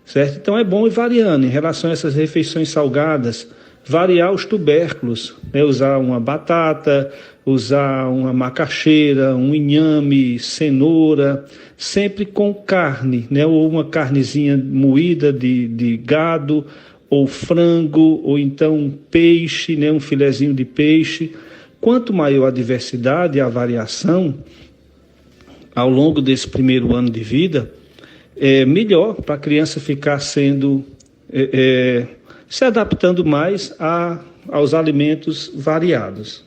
certo? Então é bom ir variando em relação a essas refeições salgadas, variar os tubérculos, né? Usar uma batata, usar uma macaxeira, um inhame, cenoura, sempre com carne, né? Ou uma carnezinha moída de gado, ou frango, ou então peixe, né? Um filezinho de peixe. Quanto maior a diversidade e a variação ao longo desse primeiro ano de vida, é melhor para a criança ficar se adaptando mais aos alimentos variados.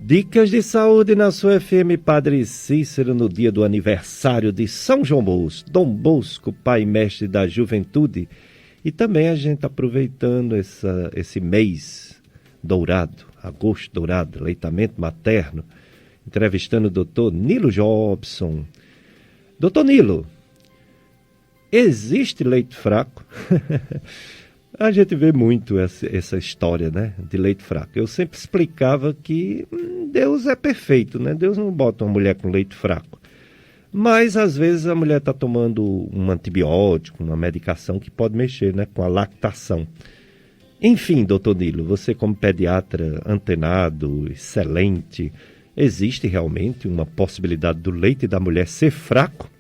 Dicas de saúde na sua FM Padre Cícero no dia do aniversário de São João Bosco, Dom Bosco, pai e mestre da juventude. E também a gente aproveitando esse mês dourado, agosto dourado, aleitamento materno, entrevistando o doutor Nilo Jobson. Doutor Nilo, existe leite fraco? A gente vê muito essa história, né, de leite fraco. Eu sempre explicava que Deus é perfeito, né? Deus não bota uma mulher com leite fraco. Mas, às vezes, a mulher está tomando um antibiótico, uma medicação que pode mexer, né, com a lactação. Enfim, doutor Nilo, você como pediatra antenado, excelente, existe realmente uma possibilidade do leite da mulher ser fraco?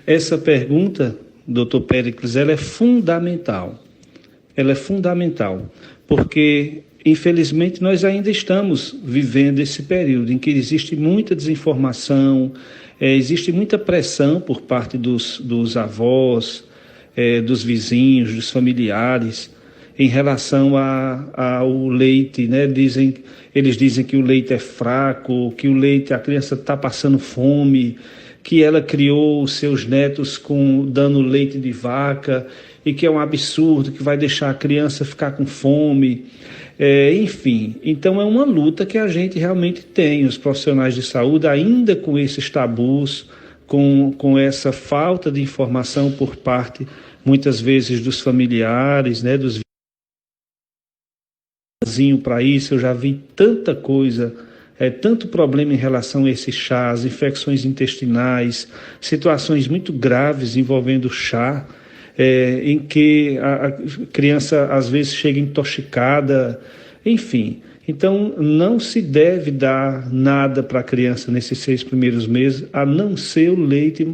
Essa pergunta, doutor Péricles, ela é fundamental. Ela é fundamental, porque, infelizmente, nós ainda estamos vivendo esse período em que existe muita desinformação, existe muita pressão por parte dos avós, dos vizinhos, dos familiares, em relação ao leite, né? Eles dizem que o leite é fraco, que a criança está passando fome, que ela criou os seus netos dando leite de vaca e que é um absurdo, que vai deixar a criança ficar com fome. Enfim, então é uma luta que a gente realmente tem, os profissionais de saúde, ainda com esses tabus, com essa falta de informação por parte, muitas vezes, dos familiares, né, dos vizinhos para isso. Eu já vi tanta coisa, tanto problema em relação a esses chás, infecções intestinais, situações muito graves envolvendo chá, em que a criança às vezes chega intoxicada, enfim. Então não se deve dar nada para a criança nesses 6 primeiros meses, a não ser o leite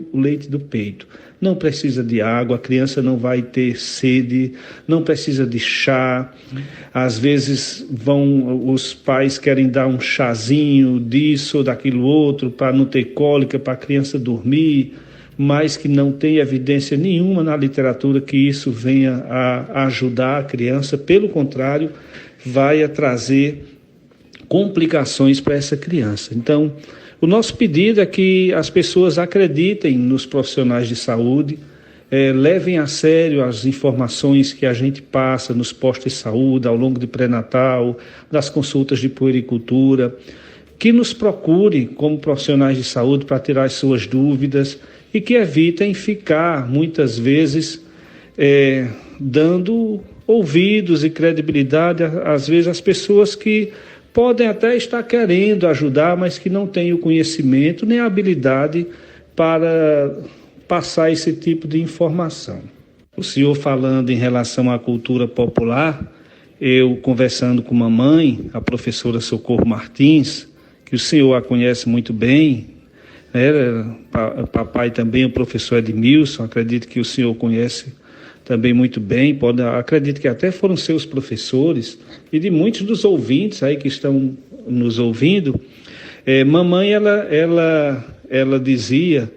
do peito. Não precisa de água, a criança não vai ter sede, não precisa de chá. Às vezes os pais querem dar um chazinho disso ou daquilo outro para não ter cólica, para a criança dormir, mas que não tem evidência nenhuma na literatura que isso venha a ajudar a criança. Pelo contrário, vai trazer complicações para essa criança. Então, o nosso pedido é que as pessoas acreditem nos profissionais de saúde, levem a sério as informações que a gente passa nos postos de saúde, ao longo de pré-natal, das consultas de puericultura, que nos procurem como profissionais de saúde para tirar as suas dúvidas e que evitem ficar, muitas vezes, dando ouvidos e credibilidade, às vezes, às pessoas que podem até estar querendo ajudar, mas que não têm o conhecimento nem a habilidade para passar esse tipo de informação. O senhor falando em relação à cultura popular, eu conversando com mamãe, a professora Socorro Martins, que o senhor a conhece muito bem, né? Papai também, o professor Edmilson, acredito que o senhor conhece também muito bem, acredito que até foram seus professores, e de muitos dos ouvintes aí que estão nos ouvindo. Mamãe, ela dizia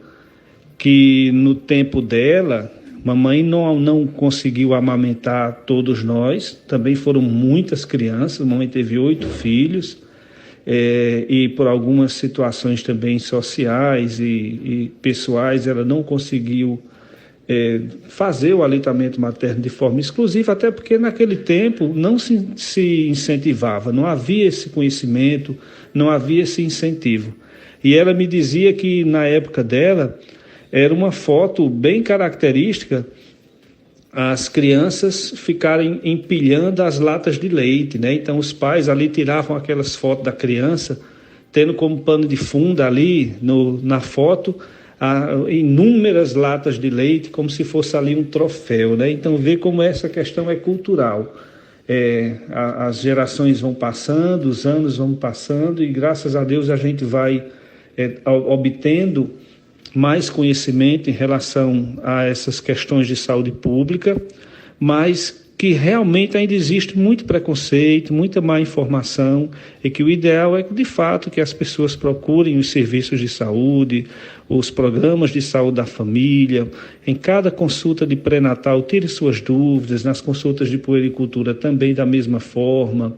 que no tempo dela, mamãe não conseguiu amamentar todos nós, também foram muitas crianças, mamãe teve 8 filhos, e por algumas situações também sociais e pessoais, ela não conseguiu fazer o aleitamento materno de forma exclusiva, até porque naquele tempo não se incentivava, não havia esse conhecimento, não havia esse incentivo. E ela me dizia que na época dela era uma foto bem característica as crianças ficarem empilhando as latas de leite, né? Então os pais ali tiravam aquelas fotos da criança, tendo como pano de fundo ali na foto inúmeras latas de leite, como se fosse ali um troféu, né? Então vê como essa questão é cultural. As gerações vão passando, os anos vão passando e graças a Deus a gente vai obtendo mais conhecimento em relação a essas questões de saúde pública, mas que realmente ainda existe muito preconceito, muita má informação, e que o ideal é, de fato, que as pessoas procurem os serviços de saúde, os programas de saúde da família, em cada consulta de pré-natal, tire suas dúvidas, nas consultas de puericultura também da mesma forma,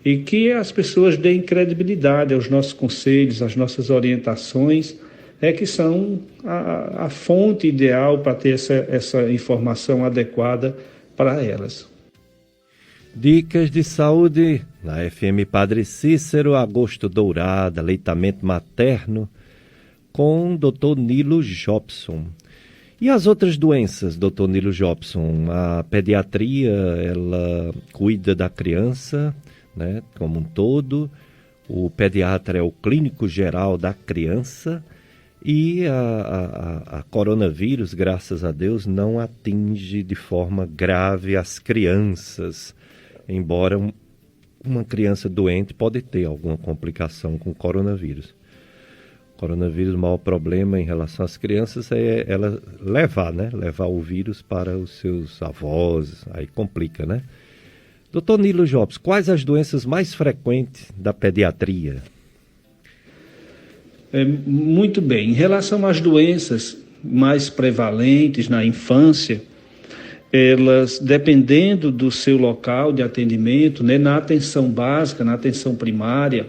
e que as pessoas deem credibilidade aos nossos conselhos, às nossas orientações, que são a fonte ideal para ter essa informação adequada para elas. Dicas de saúde na FM Padre Cícero, Agosto Dourado, aleitamento materno, com o Dr. Nilo Jobson. E as outras doenças, Dr. Nilo Jobson? A pediatria, ela cuida da criança, né, como um todo. O pediatra é o clínico geral da criança. E a coronavírus, graças a Deus, não atinge de forma grave as crianças, embora uma criança doente pode ter alguma complicação com o coronavírus. O coronavírus, o maior problema em relação às crianças é ela levar o vírus para os seus avós, aí complica, né? Doutor Nilo Jobs, quais as doenças mais frequentes da pediatria? Muito bem. Em relação às doenças mais prevalentes na infância, elas, dependendo do seu local de atendimento, né, na atenção básica, na atenção primária,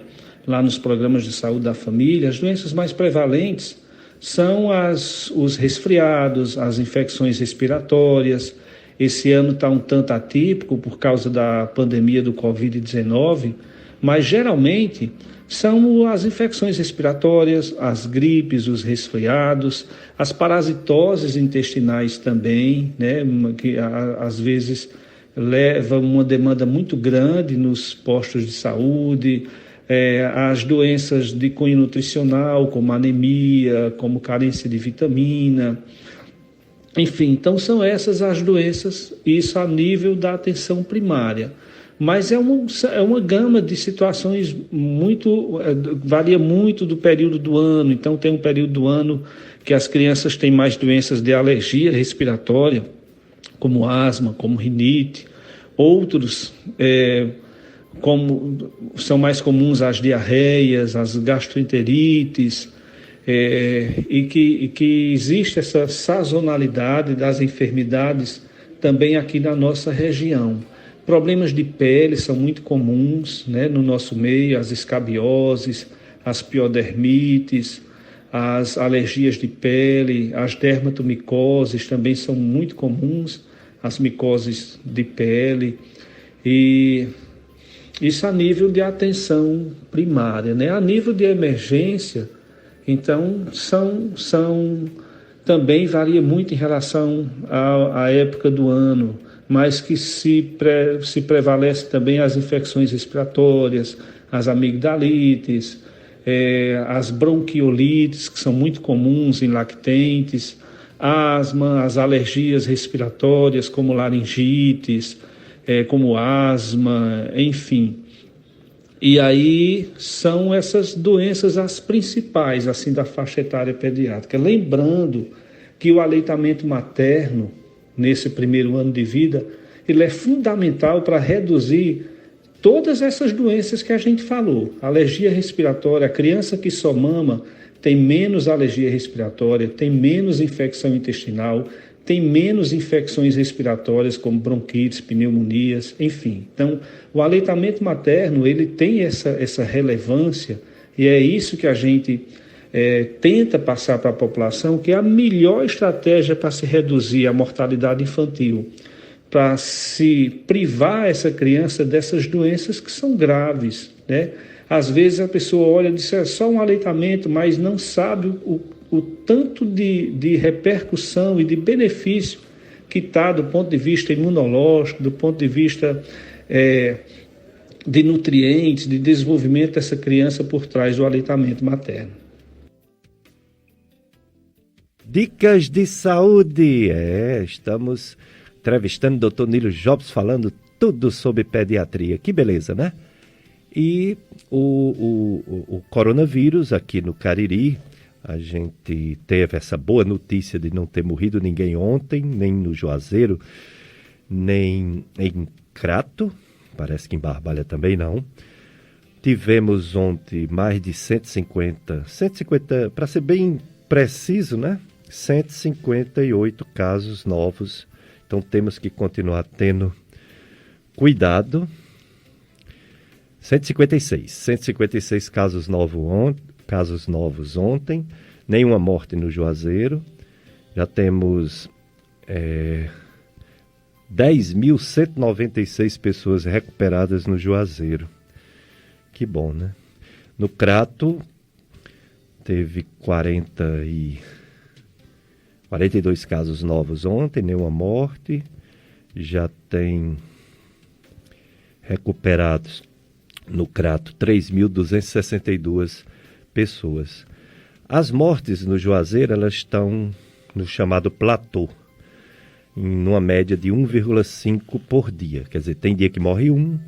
lá nos programas de saúde da família, as doenças mais prevalentes são os resfriados, as infecções respiratórias. Esse ano está um tanto atípico por causa da pandemia do Covid-19, mas geralmente são as infecções respiratórias, as gripes, os resfriados, as parasitoses intestinais também, né, que às vezes levam uma demanda muito grande nos postos de saúde, as doenças de cunho nutricional, como anemia, como carência de vitamina, enfim, então são essas as doenças, isso a nível da atenção primária. Mas é uma gama de situações varia muito do período do ano. Então tem um período do ano que as crianças têm mais doenças de alergia respiratória, como asma, como rinite. Outros, como são mais comuns as diarreias, as gastroenterites, e que existe essa sazonalidade das enfermidades também aqui na nossa região. Problemas de pele são muito comuns, né, no nosso meio, as escabioses, as piodermites, as alergias de pele, as dermatomicoses também são muito comuns, as micoses de pele, e isso a nível de atenção primária, né? A nível de emergência, então, também varia muito em relação à época do ano, mas que se prevalece também as infecções respiratórias, as amigdalites, as bronquiolites, que são muito comuns em lactentes, asma, as alergias respiratórias, como laringites, como asma, enfim. E aí são essas doenças as principais, assim, da faixa etária pediátrica. Lembrando que o aleitamento materno, nesse primeiro ano de vida, ele é fundamental para reduzir todas essas doenças que a gente falou. Alergia respiratória, a criança que só mama tem menos alergia respiratória, tem menos infecção intestinal, tem menos infecções respiratórias como bronquites, pneumonias, enfim. Então, o aleitamento materno, ele tem essa relevância e é isso que a gente tenta passar para a população que é a melhor estratégia para se reduzir a mortalidade infantil, para se privar essa criança dessas doenças que são graves, né? Às vezes a pessoa olha e diz, é só um aleitamento, mas não sabe o tanto de repercussão e de benefício que está do ponto de vista imunológico, do ponto de vista de nutrientes, de desenvolvimento dessa criança por trás do aleitamento materno. Dicas de saúde. Estamos entrevistando o Dr. Nilo Jobs, falando tudo sobre pediatria. Que beleza, né? E o coronavírus aqui no Cariri, a gente teve essa boa notícia de não ter morrido ninguém ontem, nem no Juazeiro, nem em Crato, parece que em Barbalha também não. Tivemos ontem mais de 150, para ser bem preciso, né? 158 casos novos. Então temos que continuar tendo cuidado. 156 casos novos ontem, nenhuma morte no Juazeiro. Já temos 10.196 pessoas recuperadas no Juazeiro. Que bom, né? No Crato, teve 42 casos novos ontem, nenhuma morte. Já tem recuperados no Crato 3.262 pessoas. As mortes no Juazeiro, elas estão no chamado platô, numa média de 1,5 por dia. Quer dizer, tem dia que morre 1,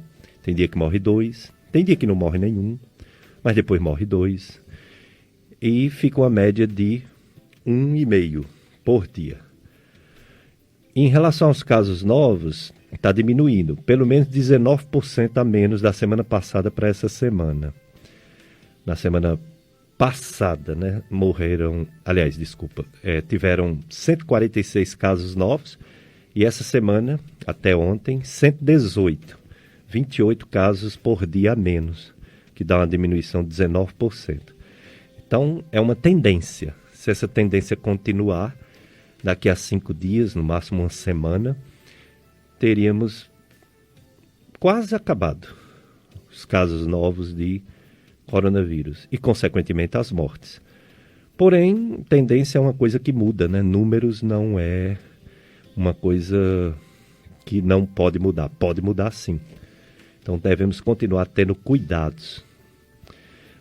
tem dia que morre 2, tem dia que não morre nenhum, mas depois morre 2. E fica uma média de 1,5 por dia. Em relação aos casos novos, está diminuindo, pelo menos 19% a menos da semana passada para essa semana. Na semana passada, né, tiveram 146 casos novos e essa semana, até ontem, 118. 28 casos por dia a menos, que dá uma diminuição de 19%. Então, é uma tendência. Se essa tendência continuar, daqui a 5 dias, no máximo uma semana, teríamos quase acabado os casos novos de coronavírus e, consequentemente, as mortes. Porém, tendência é uma coisa que muda, né? Números não é uma coisa que não pode mudar. Pode mudar, sim. Então, devemos continuar tendo cuidados.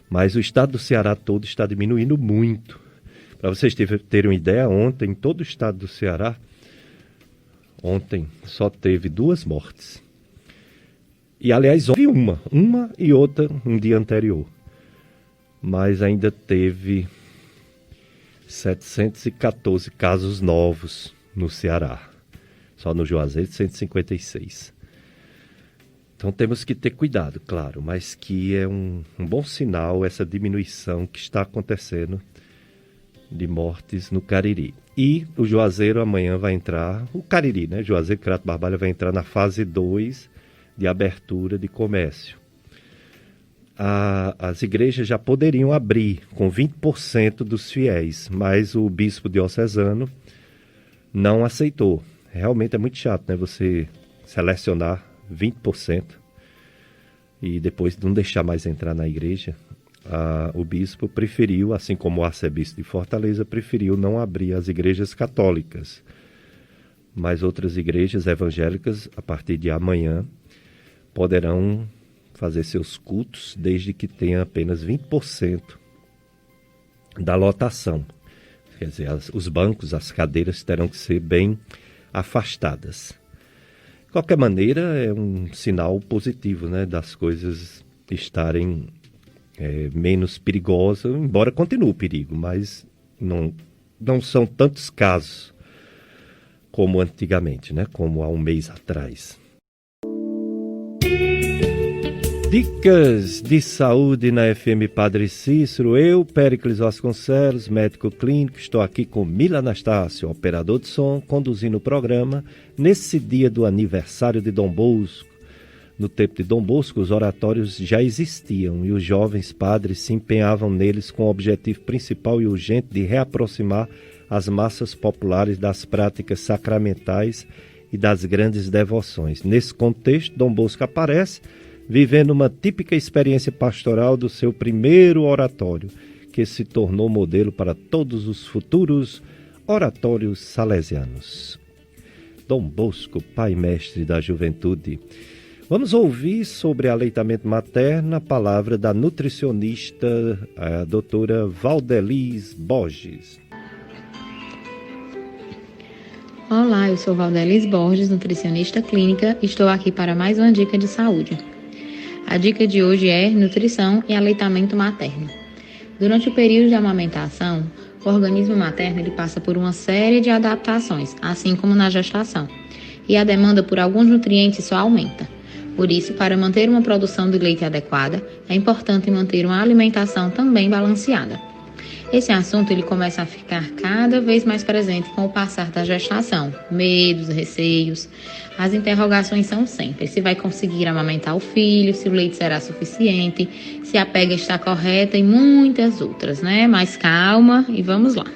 Mas o estado do Ceará todo está diminuindo muito. Para vocês terem uma ideia, ontem, em todo o estado do Ceará, ontem só teve 2 mortes. E, aliás, houve uma e outra no dia anterior. Mas ainda teve 714 casos novos no Ceará. Só no Juazeiro, 156. Então temos que ter cuidado, claro, mas que é um bom sinal essa diminuição que está acontecendo de mortes no Cariri. E o Juazeiro amanhã vai entrar, o Cariri, né? Juazeiro, Crato, Barbalha vai entrar na fase 2 de abertura de comércio. As igrejas já poderiam abrir com 20% dos fiéis, mas o bispo diocesano não aceitou. Realmente é muito chato, né? Você selecionar 20% e depois não deixar mais entrar na igreja. O bispo preferiu, assim como o arcebispo de Fortaleza, preferiu não abrir as igrejas católicas. Mas outras igrejas evangélicas, a partir de amanhã, poderão fazer seus cultos desde que tenha apenas 20% da lotação. Quer dizer, os bancos, as cadeiras terão que ser bem afastadas. De qualquer maneira, é um sinal positivo, né, das coisas estarem menos perigosas, embora continue o perigo, mas não são tantos casos como antigamente, né, como há um mês atrás. Dicas de saúde na FM Padre Cícero. Eu, Péricles Vasconcelos, médico clínico, estou aqui com Mila Anastácio, operador de som, conduzindo o programa nesse dia do aniversário de Dom Bosco, No tempo de Dom Bosco, os oratórios já existiam e os jovens padres se empenhavam neles com o objetivo principal e urgente de reaproximar as massas populares das práticas sacramentais e das grandes devoções. Nesse contexto, Dom Bosco aparece vivendo uma típica experiência pastoral do seu primeiro oratório, que se tornou modelo para todos os futuros oratórios salesianos. Dom Bosco, pai mestre da juventude. Vamos ouvir sobre aleitamento materno a palavra da nutricionista, a doutora Valdelis Borges. Olá, eu sou Valdelis Borges, nutricionista clínica, e estou aqui para mais uma dica de saúde. A dica de hoje é nutrição e aleitamento materno. Durante o período de amamentação, o organismo materno ele passa por uma série de adaptações, assim como na gestação, e a demanda por alguns nutrientes só aumenta. Por isso, para manter uma produção de leite adequada, é importante manter uma alimentação também balanceada. Esse assunto ele começa a ficar cada vez mais presente com o passar da gestação. Medos, receios, as interrogações são sempre se vai conseguir amamentar o filho, se o leite será suficiente, se a pega está correta e muitas outras, né? Mas calma e vamos lá.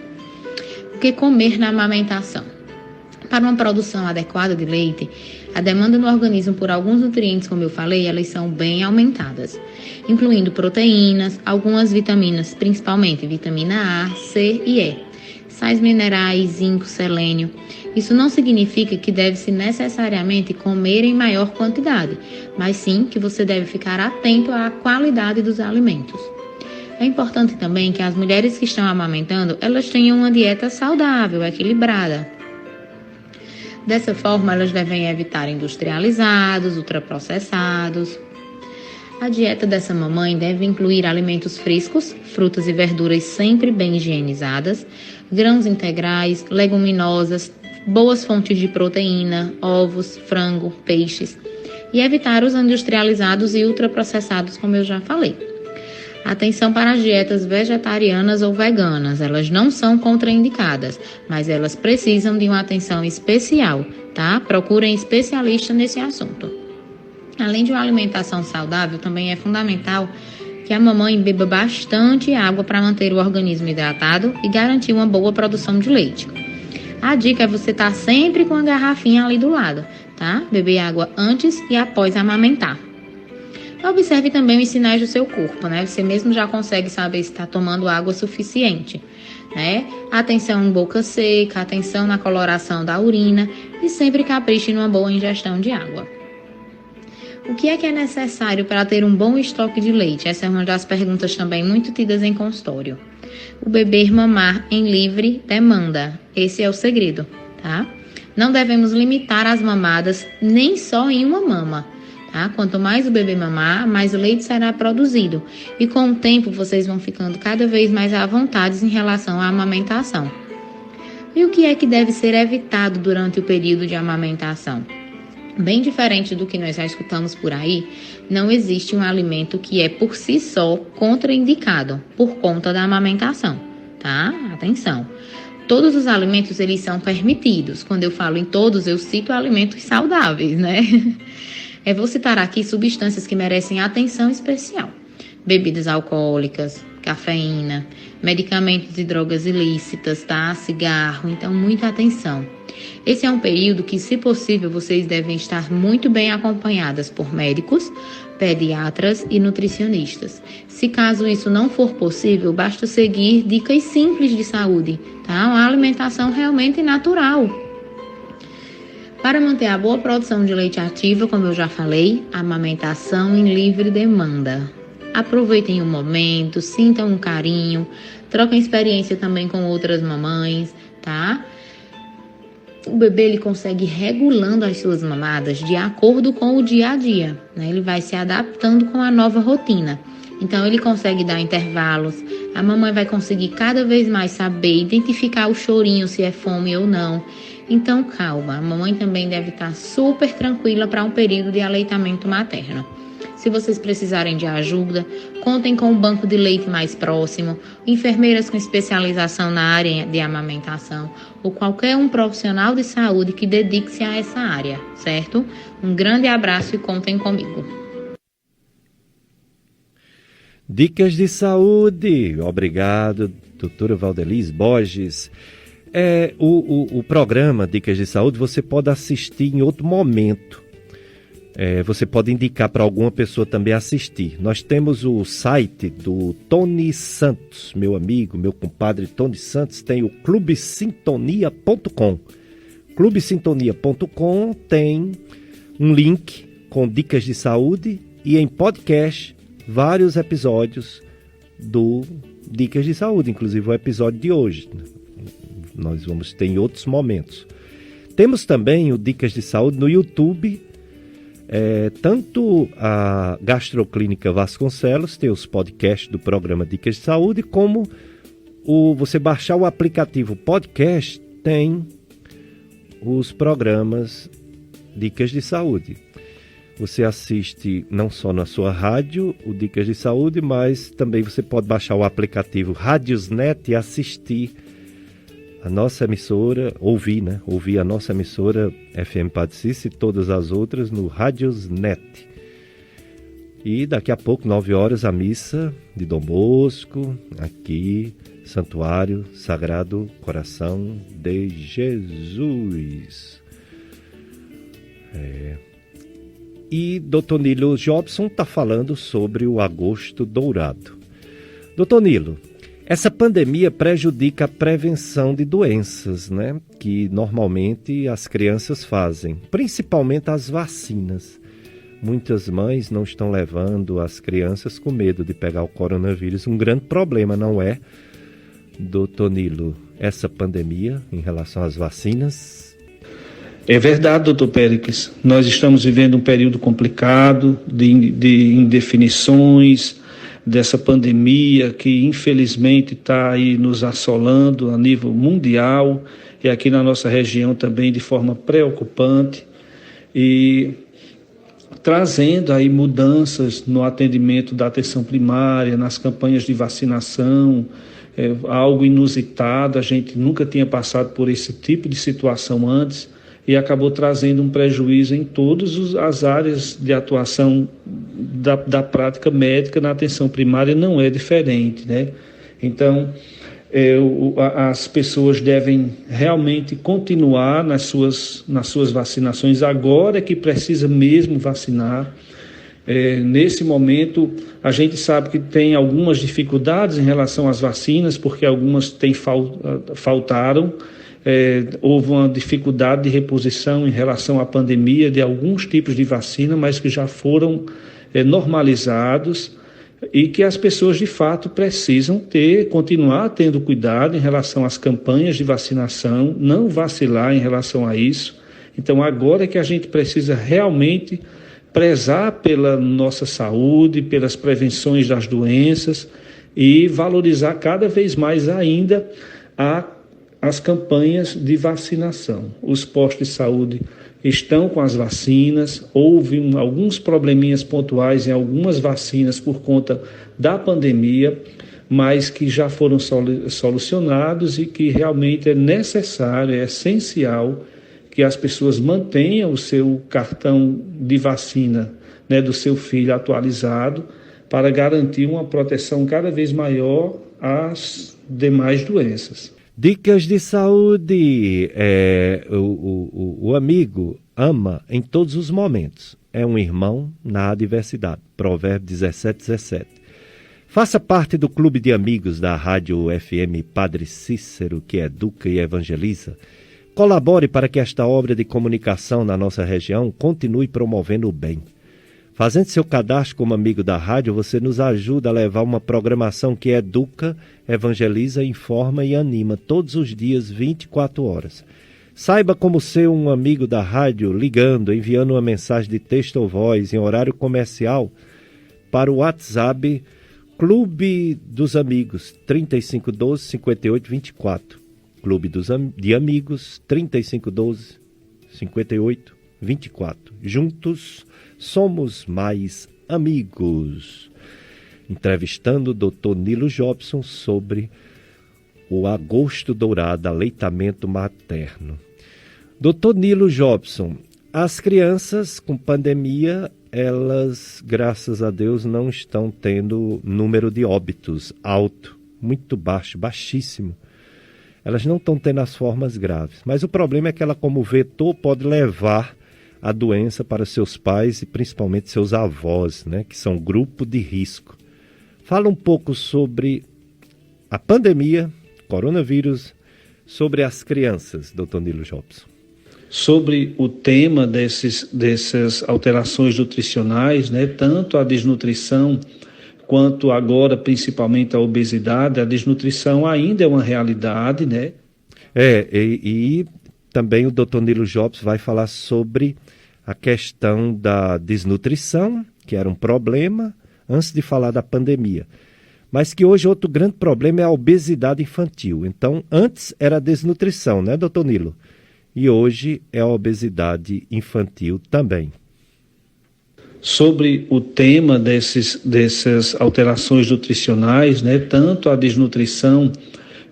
O que comer na amamentação? Para uma produção adequada de leite, a demanda no organismo por alguns nutrientes, como eu falei, elas são bem aumentadas, incluindo proteínas, algumas vitaminas, principalmente vitamina A, C e E, sais minerais, zinco, selênio. Isso não significa que deve-se necessariamente comer em maior quantidade, mas sim que você deve ficar atento à qualidade dos alimentos. É importante também que as mulheres que estão amamentando, elas tenham uma dieta saudável, equilibrada. Dessa forma, elas devem evitar industrializados, ultraprocessados. A dieta dessa mamãe deve incluir alimentos frescos, frutas e verduras sempre bem higienizadas, grãos integrais, leguminosas, boas fontes de proteína, ovos, frango, peixes, e evitar os industrializados e ultraprocessados, como eu já falei. Atenção para as dietas vegetarianas ou veganas, elas não são contraindicadas, mas elas precisam de uma atenção especial, tá? Procurem especialista nesse assunto. Além de uma alimentação saudável, também é fundamental que a mamãe beba bastante água para manter o organismo hidratado e garantir uma boa produção de leite. A dica é você estar sempre com a garrafinha ali do lado, tá? Beber água antes e após amamentar. Observe também os sinais do seu corpo, né? Você mesmo já consegue saber se está tomando água suficiente, né? Atenção em boca seca, atenção na coloração da urina e sempre capriche numa boa ingestão de água. O que é necessário para ter um bom estoque de leite? Essa é uma das perguntas também muito tidas em consultório. O bebê mamar em livre demanda. Esse é o segredo, tá? Não devemos limitar as mamadas nem só em uma mama. Tá? Quanto mais o bebê mamar, mais o leite será produzido. E com o tempo, vocês vão ficando cada vez mais à vontade em relação à amamentação. E o que é que deve ser evitado durante o período de amamentação? Bem diferente do que nós já escutamos por aí, não existe um alimento que é por si só contraindicado por conta da amamentação, tá? Atenção! Todos os alimentos, eles são permitidos. Quando eu falo em todos, eu cito alimentos saudáveis, né? Vou citar aqui substâncias que merecem atenção especial. Bebidas alcoólicas, cafeína, medicamentos e drogas ilícitas, tá? Cigarro, então muita atenção. Esse é um período que, se possível, vocês devem estar muito bem acompanhadas por médicos, pediatras e nutricionistas. Se caso isso não for possível, basta seguir dicas simples de saúde, tá? Uma alimentação realmente natural. Para manter a boa produção de leite ativa, como eu já falei, amamentação em livre demanda. Aproveitem o momento, sintam um carinho, troquem experiência também com outras mamães, tá? O bebê ele consegue ir regulando as suas mamadas de acordo com o dia a dia, né? Ele vai se adaptando com a nova rotina. Então ele consegue dar intervalos, a mamãe vai conseguir cada vez mais saber identificar o chorinho, se é fome ou não. Então calma, a mamãe também deve estar super tranquila para um período de aleitamento materno. Se vocês precisarem de ajuda, contem com um banco de leite mais próximo, enfermeiras com especialização na área de amamentação ou qualquer um profissional de saúde que dedique-se a essa área, certo? Um grande abraço e contem comigo. Dicas de saúde. Obrigado, doutora Valdeliz Borges. O programa Dicas de Saúde você pode assistir em outro momento. Você pode indicar para alguma pessoa também assistir. Nós temos o site do Tony Santos, meu amigo, meu compadre Tony Santos, tem o clubesintonia.com. Clubesintonia.com tem um link com dicas de saúde e em podcast vários episódios do Dicas de Saúde, inclusive o episódio de hoje. Nós vamos ter em outros momentos. Temos também o Dicas de Saúde no YouTube. Tanto a Gastroclínica Vasconcelos tem os podcasts do programa Dicas de Saúde, como você baixar o aplicativo podcast tem os programas Dicas de Saúde. Você assiste não só na sua rádio o Dicas de Saúde, mas também você pode baixar o aplicativo Radiosnet e assistir a nossa emissora, ouvir a nossa emissora FM Padre Cícero e todas as outras no Radiosnet. E daqui a pouco, 9 horas, a missa de Dom Bosco, aqui, Santuário Sagrado Coração de Jesus. E Dr. Nilo Jobson está falando sobre o agosto dourado. Dr. Nilo, essa pandemia prejudica a prevenção de doenças, né? Que normalmente as crianças fazem, principalmente as vacinas. Muitas mães não estão levando as crianças com medo de pegar o coronavírus. Um grande problema, não é, doutor Nilo, essa pandemia em relação às vacinas? É verdade, doutor Péricles. Nós estamos vivendo um período complicado de indefinições, dessa pandemia que infelizmente está aí nos assolando a nível mundial e aqui na nossa região também de forma preocupante, e trazendo aí mudanças no atendimento da atenção primária, nas campanhas de vacinação, algo inusitado. A gente nunca tinha passado por esse tipo de situação antes e acabou trazendo um prejuízo em todas as áreas de atuação da prática médica. Na atenção primária não é diferente, né? Então, as pessoas devem realmente continuar nas suas vacinações, agora que precisa mesmo vacinar. Nesse momento, a gente sabe que tem algumas dificuldades em relação às vacinas, porque algumas faltaram. Houve uma dificuldade de reposição em relação à pandemia de alguns tipos de vacina, mas que já foram normalizados, e que as pessoas de fato precisam continuar tendo cuidado em relação às campanhas de vacinação, não vacilar em relação a isso. Então agora é que a gente precisa realmente prezar pela nossa saúde, pelas prevenções das doenças e valorizar cada vez mais ainda as campanhas de vacinação. Os postos de saúde estão com as vacinas, houve alguns probleminhas pontuais em algumas vacinas por conta da pandemia, mas que já foram solucionados e que realmente é necessário, é essencial que as pessoas mantenham o seu cartão de vacina, né, do seu filho atualizado, para garantir uma proteção cada vez maior às demais doenças. Dicas de saúde. O amigo ama em todos os momentos. É um irmão na adversidade. Provérbios 17:17. Faça parte do clube de amigos da Rádio FM Padre Cícero, que educa e evangeliza. Colabore para que esta obra de comunicação na nossa região continue promovendo o bem. Fazendo seu cadastro como amigo da rádio, você nos ajuda a levar uma programação que educa, evangeliza, informa e anima todos os dias, 24 horas. Saiba como ser um amigo da rádio ligando, enviando uma mensagem de texto ou voz em horário comercial para o WhatsApp Clube dos Amigos 3512-5824. Clube de Amigos 3512-5824. Juntos somos mais Amigos, entrevistando o Dr. Nilo Jobson sobre o agosto dourado, aleitamento materno. Dr. Nilo Jobson, as crianças com pandemia, elas, graças a Deus, não estão tendo número de óbitos alto, muito baixo, baixíssimo. Elas não estão tendo as formas graves. Mas o problema é que ela, como vetor, pode levar a doença para seus pais e principalmente seus avós, né, que são grupo de risco. Fala um pouco sobre a pandemia, coronavírus, sobre as crianças, Dr. Nilo Jobson. Sobre o tema dessas alterações nutricionais, né, tanto a desnutrição quanto agora principalmente a obesidade, a desnutrição ainda é uma realidade, né? E também o Dr. Nilo Jobson vai falar sobre a questão da desnutrição, que era um problema, antes de falar da pandemia. Mas que hoje outro grande problema é a obesidade infantil. Então, antes era a desnutrição, né, Dr. Nilo? E hoje é a obesidade infantil também. Sobre o tema dessas alterações nutricionais, né, tanto a desnutrição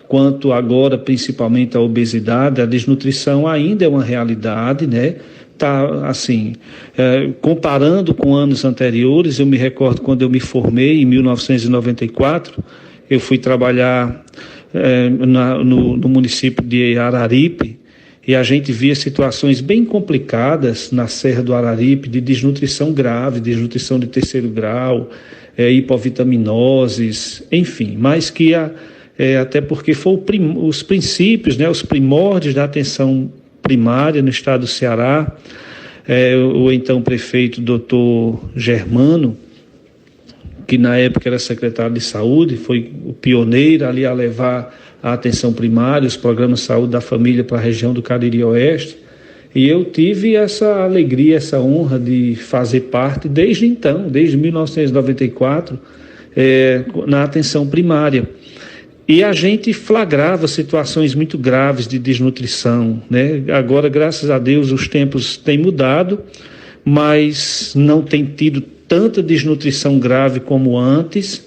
quanto agora principalmente a obesidade, a desnutrição ainda é uma realidade, né? Tá, assim, comparando com anos anteriores, eu me recordo quando eu me formei em 1994, eu fui trabalhar no município de Araripe, e a gente via situações bem complicadas na Serra do Araripe, de desnutrição grave, desnutrição de terceiro grau, hipovitaminoses, enfim, mas que até porque foi os princípios, né, os primórdios da atenção primária no estado do Ceará, o então prefeito Dr. Germano, que na época era secretário de saúde, foi o pioneiro ali a levar a atenção primária, os programas de saúde da família para a região do Cariri Oeste, e eu tive essa alegria, essa honra de fazer parte desde então, desde 1994, na atenção primária. E a gente flagrava situações muito graves de desnutrição, né? Agora, graças a Deus, os tempos têm mudado, mas não tem tido tanta desnutrição grave como antes,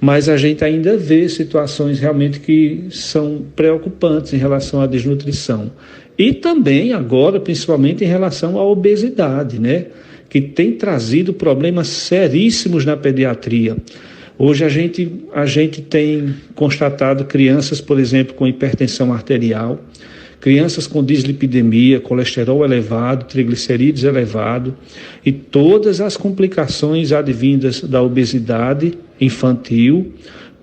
mas a gente ainda vê situações realmente que são preocupantes em relação à desnutrição. E também agora, principalmente em relação à obesidade, né? Que tem trazido problemas seríssimos na pediatria. Hoje a gente tem constatado crianças, por exemplo, com hipertensão arterial, crianças com dislipidemia, colesterol elevado, triglicerídeos elevado e todas as complicações advindas da obesidade infantil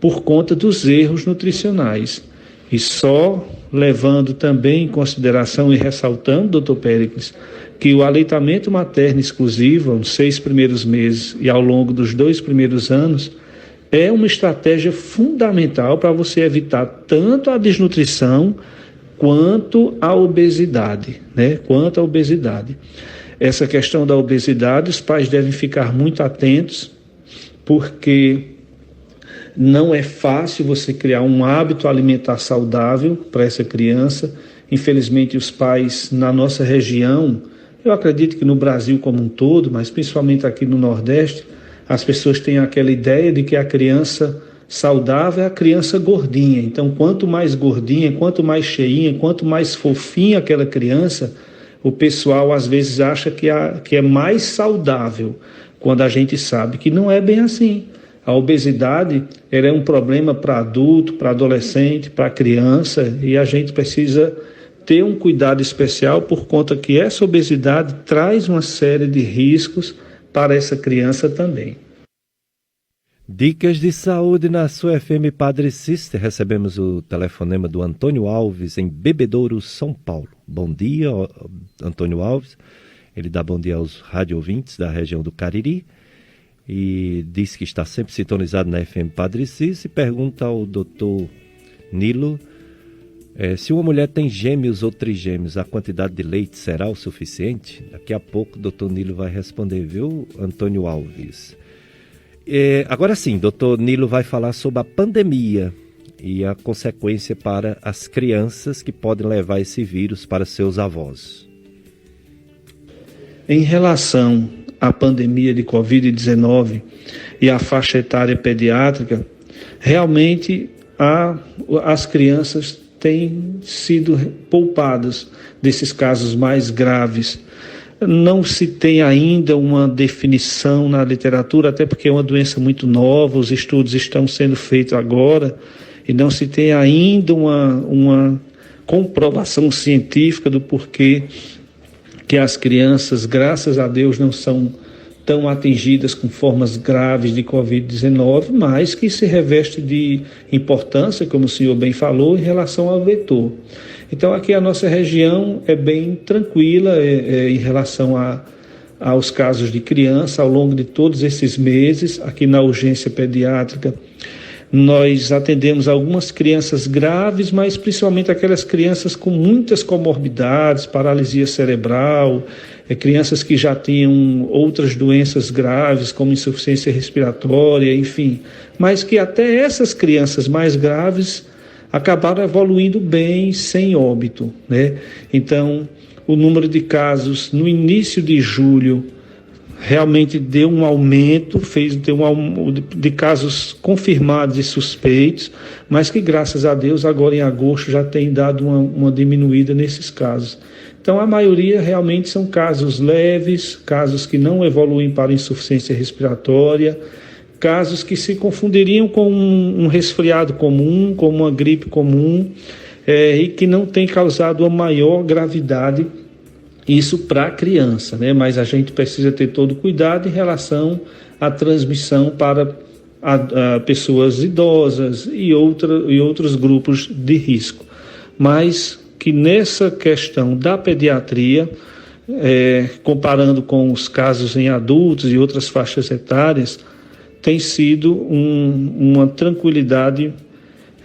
por conta dos erros nutricionais. E só levando também em consideração e ressaltando, doutor Péricles, que o aleitamento materno exclusivo, nos 6 primeiros meses e ao longo dos 2 primeiros anos, é uma estratégia fundamental para você evitar tanto a desnutrição quanto a obesidade, né? Quanto a obesidade. Essa questão da obesidade, os pais devem ficar muito atentos, porque não é fácil você criar um hábito alimentar saudável para essa criança. Infelizmente, os pais na nossa região, eu acredito que no Brasil como um todo, mas principalmente aqui no Nordeste, as pessoas têm aquela ideia de que a criança saudável é a criança gordinha. Então, quanto mais gordinha, quanto mais cheinha, quanto mais fofinha aquela criança, o pessoal às vezes acha que é mais saudável, quando a gente sabe que não é bem assim. A obesidade ela é um problema para adulto, para adolescente, para criança, e a gente precisa ter um cuidado especial por conta que essa obesidade traz uma série de riscos para essa criança também. Dicas de saúde na sua FM Padre Cister. Recebemos o telefonema do Antônio Alves em Bebedouro, São Paulo. Bom dia, Antônio Alves. Ele dá bom dia aos rádio-ouvintes da região do Cariri e diz que está sempre sintonizado na FM Padre Cister e pergunta ao doutor Nilo se uma mulher tem gêmeos ou trigêmeos, a quantidade de leite será o suficiente? Daqui a pouco o doutor Nilo vai responder, viu, Antônio Alves? Agora sim, doutor Nilo vai falar sobre a pandemia e a consequência para as crianças que podem levar esse vírus para seus avós. Em relação a pandemia de Covid-19 e a faixa etária pediátrica, realmente as crianças têm sido poupadas desses casos mais graves. Não se tem ainda uma definição na literatura, até porque é uma doença muito nova, os estudos estão sendo feitos agora, e não se tem ainda uma comprovação científica do porquê que as crianças, graças a Deus, não são tão atingidas com formas graves de Covid-19, mas que se reveste de importância, como o senhor bem falou, em relação ao vetor. Então, aqui a nossa região é bem tranquila em relação aos casos de criança. Ao longo de todos esses meses, aqui na urgência pediátrica, nós atendemos algumas crianças graves, mas principalmente aquelas crianças com muitas comorbidades, paralisia cerebral, crianças que já tinham outras doenças graves, como insuficiência respiratória, enfim. Mas que até essas crianças mais graves acabaram evoluindo bem, sem óbito, né? Então, o número de casos no início de julho realmente deu um aumento, de casos confirmados e suspeitos, mas que, graças a Deus, agora em agosto já tem dado uma diminuída nesses casos. Então, a maioria realmente são casos leves, casos que não evoluem para insuficiência respiratória, casos que se confundiriam com um resfriado comum, com uma gripe comum, e que não tem causado uma maior gravidade, isso para a criança, né? Mas a gente precisa ter todo cuidado em relação à transmissão para a pessoas idosas e outros grupos de risco. Mas que nessa questão da pediatria, comparando com os casos em adultos e outras faixas etárias, tem sido uma tranquilidade,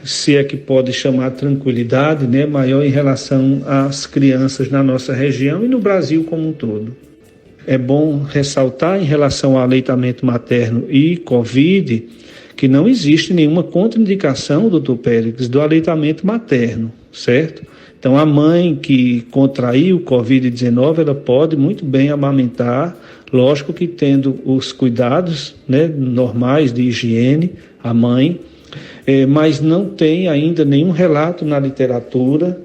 se é que pode chamar tranquilidade, né, maior em relação às crianças na nossa região e no Brasil como um todo. É bom ressaltar em relação ao aleitamento materno e Covid, que não existe nenhuma contraindicação, doutor Péricles, do aleitamento materno, certo? Então, a mãe que contraiu Covid-19, ela pode muito bem amamentar, lógico que tendo os cuidados, né, normais de higiene, a mãe, mas não tem ainda nenhum relato na literatura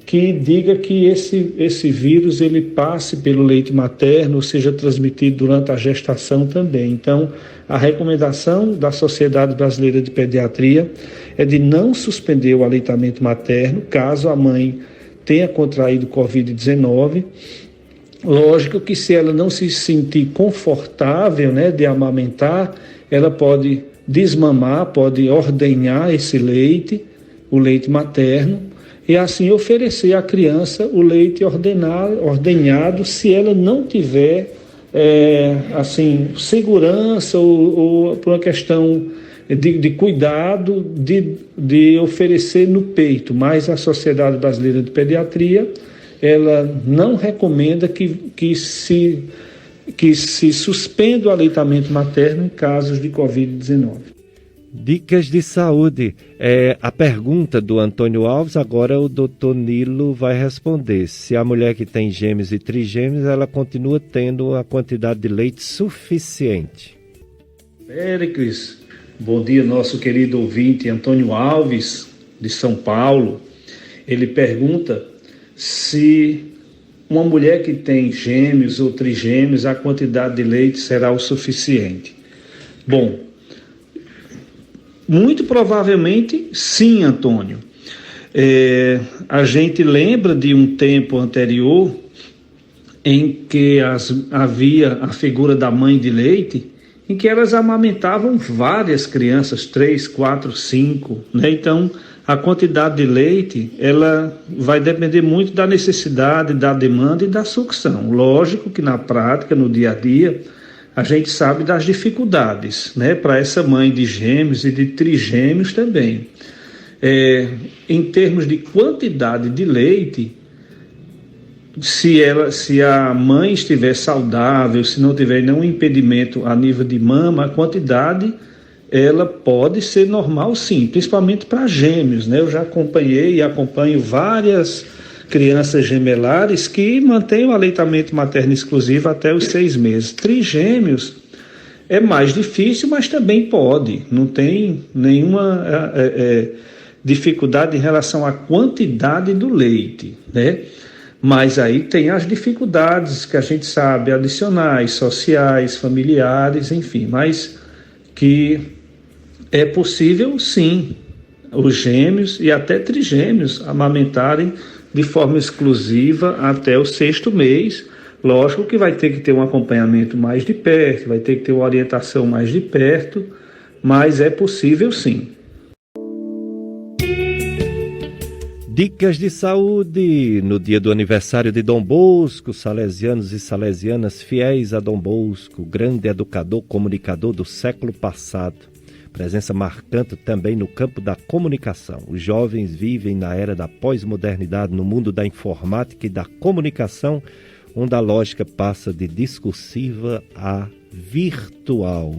que diga que esse vírus ele passe pelo leite materno ou seja transmitido durante a gestação também. Então, a recomendação da Sociedade Brasileira de Pediatria é de não suspender o aleitamento materno caso a mãe tenha contraído Covid-19. Lógico que se ela não se sentir confortável, né, de amamentar, ela pode desmamar, pode ordenhar esse leite, o leite materno, e assim oferecer à criança o leite ordenhado, se ela não tiver segurança ou por uma questão de cuidado de oferecer no peito. Mas a Sociedade Brasileira de Pediatria, ela não recomenda que se suspenda o aleitamento materno em casos de Covid-19. Dicas de saúde. A pergunta do Antônio Alves, agora o doutor Nilo vai responder. Se a mulher que tem gêmeos e trigêmeos, ela continua tendo a quantidade de leite suficiente. Péricles, bom dia, nosso querido ouvinte Antônio Alves, de São Paulo. Ele pergunta se uma mulher que tem gêmeos ou trigêmeos, a quantidade de leite será o suficiente. Bom, muito provavelmente sim, Antônio. A gente lembra de um tempo anterior em que havia a figura da mãe de leite, em que elas amamentavam várias crianças, 3, 4, 5, né? Então, a quantidade de leite, ela vai depender muito da necessidade, da demanda e da sucção. Lógico que na prática, no dia a dia, a gente sabe das dificuldades, né, para essa mãe de gêmeos e de trigêmeos também. Em termos de quantidade de leite, se a mãe estiver saudável, se não tiver nenhum impedimento a nível de mama, a quantidade ela pode ser normal sim, principalmente para gêmeos, né? Eu já acompanhei e acompanho várias crianças gemelares que mantêm o aleitamento materno exclusivo até os 6 meses. Trigêmeos é mais difícil, mas também pode. Não tem nenhuma dificuldade em relação à quantidade do leite, né? Mas aí tem as dificuldades que a gente sabe, adicionais, sociais, familiares, enfim. Mas que é possível, sim, os gêmeos e até trigêmeos amamentarem de forma exclusiva até o 6º mês. Lógico que vai ter que ter um acompanhamento mais de perto, vai ter que ter uma orientação mais de perto, mas é possível sim. Dicas de saúde no dia do aniversário de Dom Bosco, salesianos e salesianas fiéis a Dom Bosco, grande educador, comunicador do século passado. Presença marcante também no campo da comunicação. Os jovens vivem na era da pós-modernidade, no mundo da informática e da comunicação, onde a lógica passa de discursiva a virtual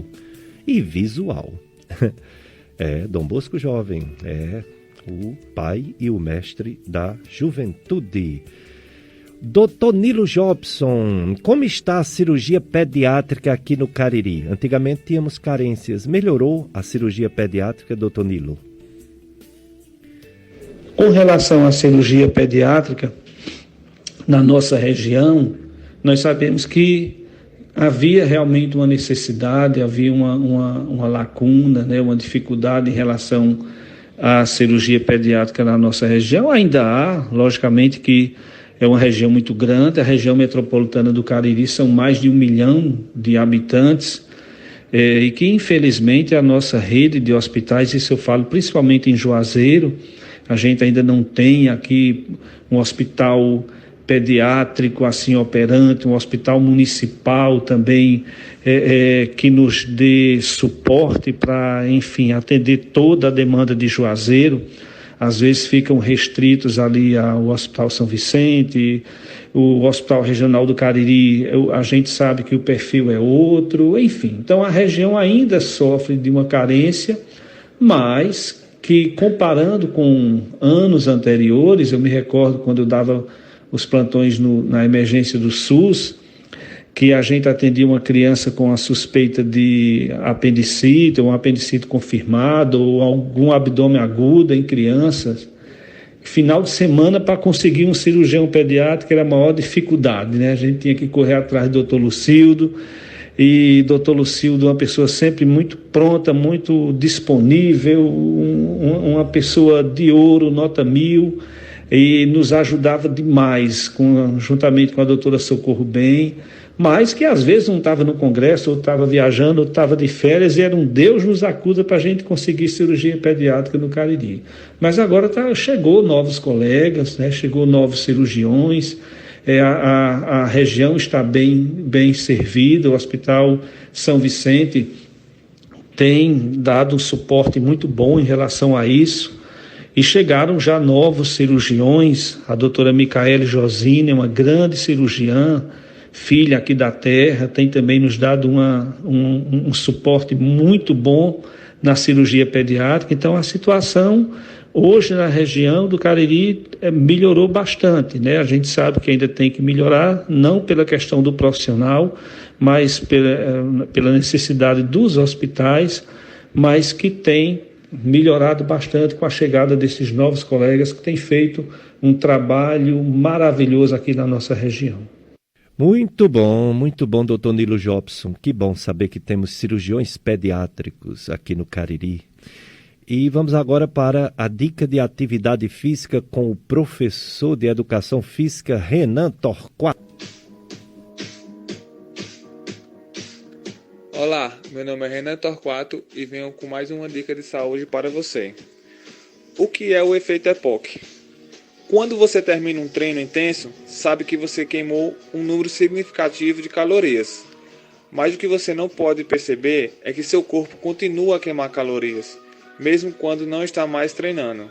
e visual. Dom Bosco jovem, o pai e o mestre da juventude. Dr. Nilo Jobson, como está a cirurgia pediátrica aqui no Cariri? Antigamente tínhamos carências. Melhorou a cirurgia pediátrica, Dr. Nilo? Com relação à cirurgia pediátrica, na nossa região, nós sabemos que havia realmente uma necessidade, havia uma lacuna, né, uma dificuldade em relação à cirurgia pediátrica na nossa região. Ainda há, logicamente que é uma região muito grande, a região metropolitana do Cariri são mais de 1 milhão de habitantes, e que infelizmente a nossa rede de hospitais, isso eu falo principalmente em Juazeiro, a gente ainda não tem aqui um hospital pediátrico assim operante, um hospital municipal também que nos dê suporte para, enfim, atender toda a demanda de Juazeiro. Às vezes ficam restritos ali ao Hospital São Vicente, o Hospital Regional do Cariri, a gente sabe que o perfil é outro, enfim. Então a região ainda sofre de uma carência, mas que comparando com anos anteriores, eu me recordo quando eu dava os plantões na emergência do SUS, que a gente atendia uma criança com a suspeita de apendicite, ou um apendicite confirmado, ou algum abdômen agudo em crianças. Final de semana, para conseguir um cirurgião pediátrico, era a maior dificuldade, né? A gente tinha que correr atrás do Dr. Lucildo, e Dr. Lucildo, uma pessoa sempre muito pronta, muito disponível, uma pessoa de ouro, nota 1000, e nos ajudava demais, juntamente com a doutora Socorro Bem, mas que às vezes não estava no congresso, ou estava viajando, ou estava de férias, e era um Deus nos acuda para a gente conseguir cirurgia pediátrica no Cariri. Mas agora chegou novos colegas, né, chegou novos cirurgiões, a região está bem servida, o Hospital São Vicente tem dado um suporte muito bom em relação a isso, e chegaram já novos cirurgiões, a doutora Micaele Josine, uma grande cirurgiã, filha aqui da terra, tem também nos dado um suporte muito bom na cirurgia pediátrica. Então a situação hoje na região do Cariri melhorou bastante, né? A gente sabe que ainda tem que melhorar, não pela questão do profissional, mas pela necessidade dos hospitais, mas que tem melhorado bastante com a chegada desses novos colegas que têm feito um trabalho maravilhoso aqui na nossa região. Muito bom, doutor Nilo Jobson. Que bom saber que temos cirurgiões pediátricos aqui no Cariri. E vamos agora para a dica de atividade física com o professor de Educação Física, Renan Torquato. Olá, meu nome é Renan Torquato e venho com mais uma dica de saúde para você. O que é o efeito EPOC? Quando você termina um treino intenso, sabe que você queimou um número significativo de calorias. Mas o que você não pode perceber é que seu corpo continua a queimar calorias, mesmo quando não está mais treinando.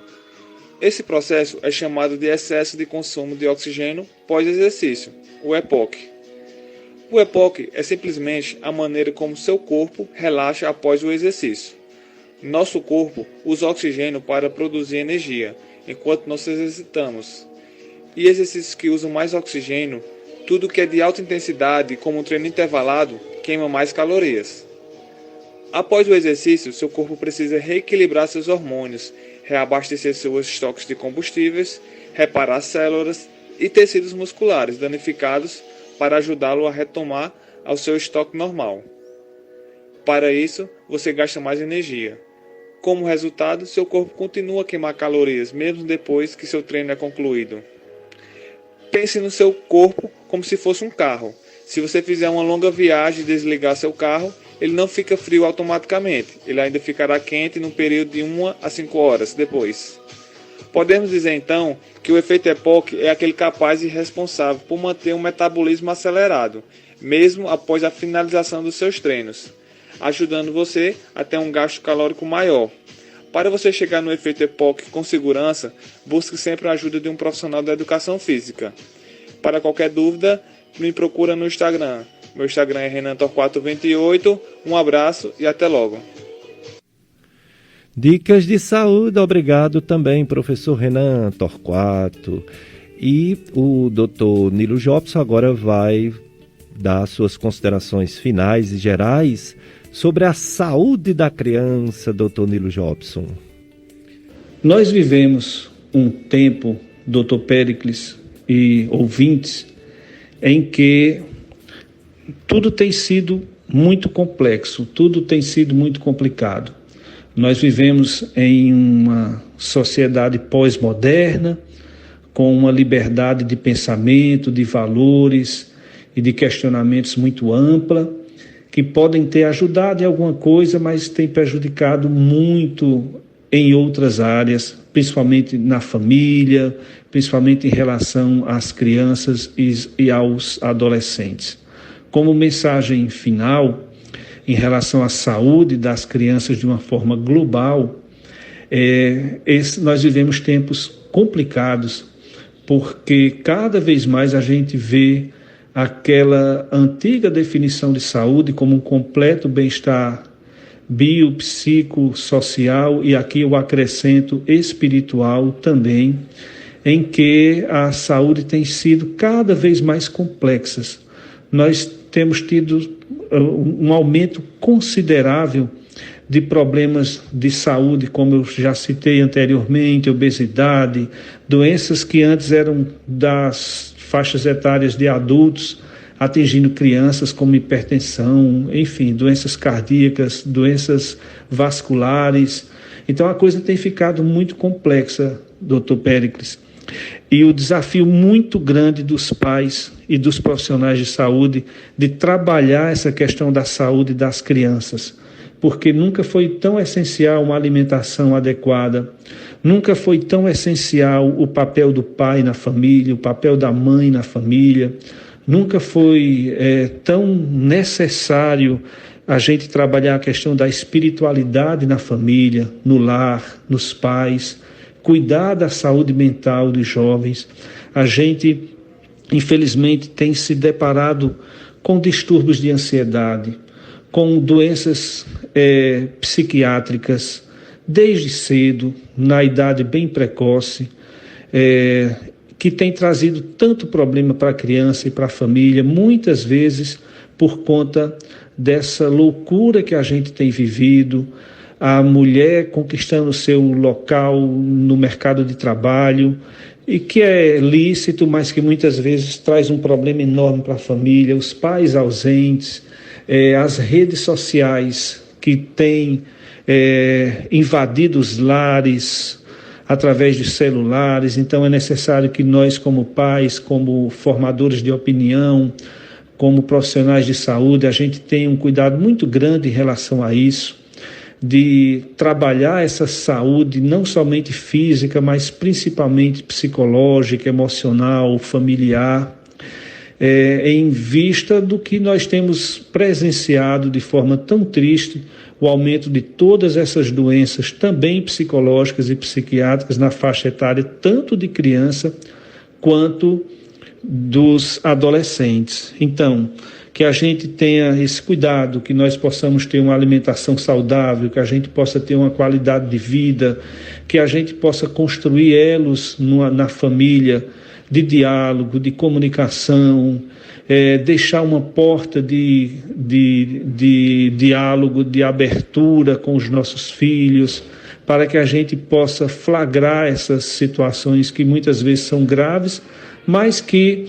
Esse processo é chamado de excesso de consumo de oxigênio pós-exercício, o EPOC. O EPOC é simplesmente a maneira como seu corpo relaxa após o exercício. Nosso corpo usa oxigênio para produzir energia enquanto nos exercitamos. e exercícios que usam mais oxigênio, tudo que é de alta intensidade, como um treino intervalado, queima mais calorias. Após o exercício, seu corpo precisa reequilibrar seus hormônios, reabastecer seus estoques de combustíveis, reparar células e tecidos musculares danificados para ajudá-lo a retomar ao seu estoque normal. Para isso, você gasta mais energia. Como resultado, seu corpo continua a queimar calorias mesmo depois que seu treino é concluído. Pense no seu corpo como se fosse um carro. Se você fizer uma longa viagem e desligar seu carro, ele não fica frio automaticamente. Ele ainda ficará quente num período de 1 a 5 horas depois. Podemos dizer então que o efeito EPOC é aquele capaz e responsável por manter um metabolismo acelerado, mesmo após a finalização dos seus treinos, ajudando você a ter um gasto calórico maior. Para você chegar no efeito EPOC com segurança, busque sempre a ajuda de um profissional da educação física. Para qualquer dúvida, me procura no Instagram. Meu Instagram é RenanTorquato28. Um abraço e até logo. Dicas de saúde, obrigado também, professor Renan Torquato. E o Dr. Nilo Jobson agora vai dar suas considerações finais e gerais sobre a saúde da criança, Dr. Nilo Jobson. Nós vivemos um tempo, Dr. Péricles e ouvintes, em que tudo tem sido muito complexo, tudo tem sido muito complicado. Nós vivemos em uma sociedade pós-moderna, com uma liberdade de pensamento, de valores e de questionamentos muito ampla, que podem ter ajudado em alguma coisa, mas tem prejudicado muito em outras áreas, principalmente na família, principalmente em relação às crianças e aos adolescentes. Como mensagem final, em relação à saúde das crianças de uma forma global, nós vivemos tempos complicados, porque cada vez mais a gente vê aquela antiga definição de saúde como um completo bem-estar bio, psico, social, e aqui eu acrescento espiritual também, em que a saúde tem sido cada vez mais complexa. Nós temos tido um aumento considerável de problemas de saúde, como eu já citei anteriormente, obesidade, doenças que antes eram das faixas etárias de adultos, atingindo crianças, como hipertensão, enfim, doenças cardíacas, doenças vasculares. Então a coisa tem ficado muito complexa, Dr. Péricles. E o desafio muito grande dos pais e dos profissionais de saúde de trabalhar essa questão da saúde das crianças, porque nunca foi tão essencial uma alimentação adequada, nunca foi tão essencial o papel do pai na família, o papel da mãe na família, nunca foi tão necessário a gente trabalhar a questão da espiritualidade na família, no lar, nos pais, cuidar da saúde mental dos jovens. A gente, infelizmente, tem se deparado com distúrbios de ansiedade, com doenças psiquiátricas, desde cedo, na idade bem precoce, que tem trazido tanto problema para a criança e para a família, muitas vezes por conta dessa loucura que a gente tem vivido, a mulher conquistando seu local no mercado de trabalho, e que é lícito, mas que muitas vezes traz um problema enorme para a família, os pais ausentes, as redes sociais que têm invadido os lares através de celulares. Então é necessário que nós, como pais, como formadores de opinião, como profissionais de saúde, a gente tenha um cuidado muito grande em relação a isso, de trabalhar essa saúde não somente física, mas principalmente psicológica, emocional, familiar, em vista do que nós temos presenciado de forma tão triste, o aumento de todas essas doenças, também psicológicas e psiquiátricas, na faixa etária tanto de criança quanto dos adolescentes. Então, que a gente tenha esse cuidado, que nós possamos ter uma alimentação saudável, que a gente possa ter uma qualidade de vida, que a gente possa construir elos na família, de diálogo, de comunicação, deixar uma porta de diálogo, de abertura com os nossos filhos, para que a gente possa flagrar essas situações que muitas vezes são graves, mas que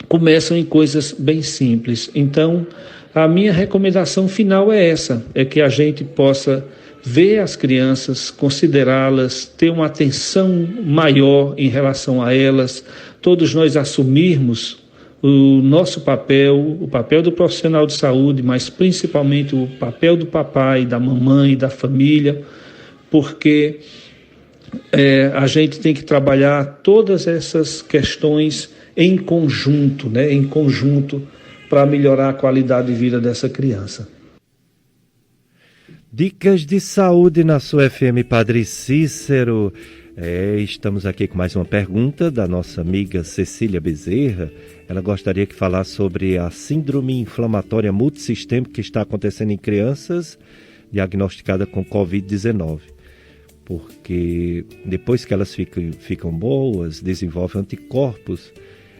começam em coisas bem simples. Então, a minha recomendação final é essa, é que a gente possa ver as crianças, considerá-las, ter uma atenção maior em relação a elas, todos nós assumirmos o nosso papel, o papel do profissional de saúde, mas principalmente o papel do papai, da mamãe, da família, porque a gente tem que trabalhar todas essas questões em conjunto, né? Em conjunto, para melhorar a qualidade de vida dessa criança. Dicas de saúde na sua FM Padre Cícero. Estamos aqui com mais uma pergunta da nossa amiga Cecília Bezerra. Ela gostaria que falasse sobre a síndrome inflamatória multissistêmica que está acontecendo em crianças diagnosticadas com Covid-19. Porque depois que elas ficam boas, desenvolvem anticorpos,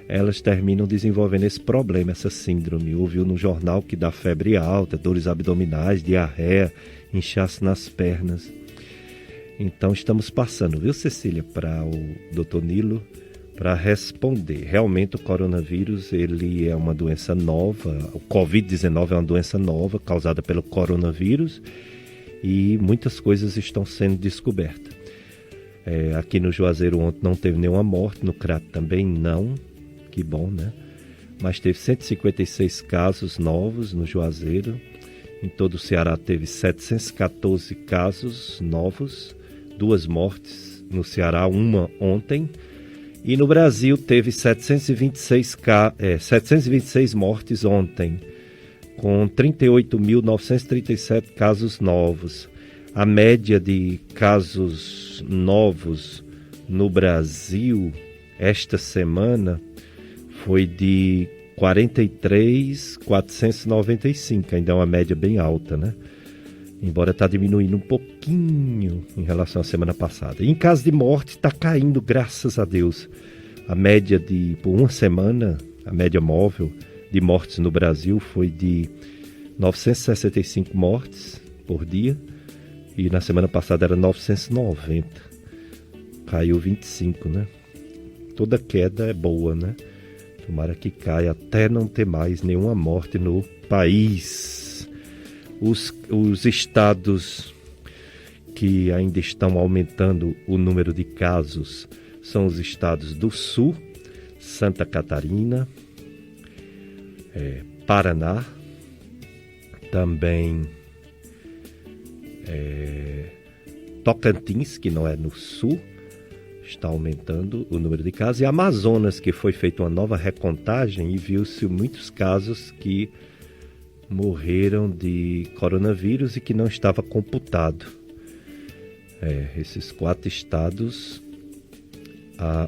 elas terminam desenvolvendo esse problema, essa síndrome. Ouviu no jornal que dá febre alta, dores abdominais, diarreia, inchaço nas pernas. Então estamos passando, viu, Cecília, para o Dr. Nilo para responder. Realmente o coronavírus, ele é uma doença nova, o Covid-19 é uma doença nova causada pelo coronavírus e muitas coisas estão sendo descobertas. Aqui no Juazeiro ontem não teve nenhuma morte, no Crato também não. Que bom, né? Mas teve 156 casos novos no Juazeiro. Em todo o Ceará teve 714 casos novos, 2 mortes no Ceará, uma ontem. E no Brasil teve 726 mortes ontem, com 38.937 casos novos. A média de casos novos no Brasil esta semana foi de 43.495, ainda é uma média bem alta, né? Embora está diminuindo um pouquinho em relação à semana passada. E em caso de morte está caindo, graças a Deus. A média por uma semana, a média móvel de mortes no Brasil foi de 965 mortes por dia. E na semana passada era 990. Caiu 25, né? Toda queda é boa, né? Tomara que caia até não ter mais nenhuma morte no país. Os estados que ainda estão aumentando o número de casos são os estados do Sul, Santa Catarina, Paraná, também Tocantins, que não é no Sul, está aumentando o número de casos, e Amazonas, que foi feita uma nova recontagem e viu-se muitos casos que morreram de coronavírus e que não estava computado. Esses 4 estados,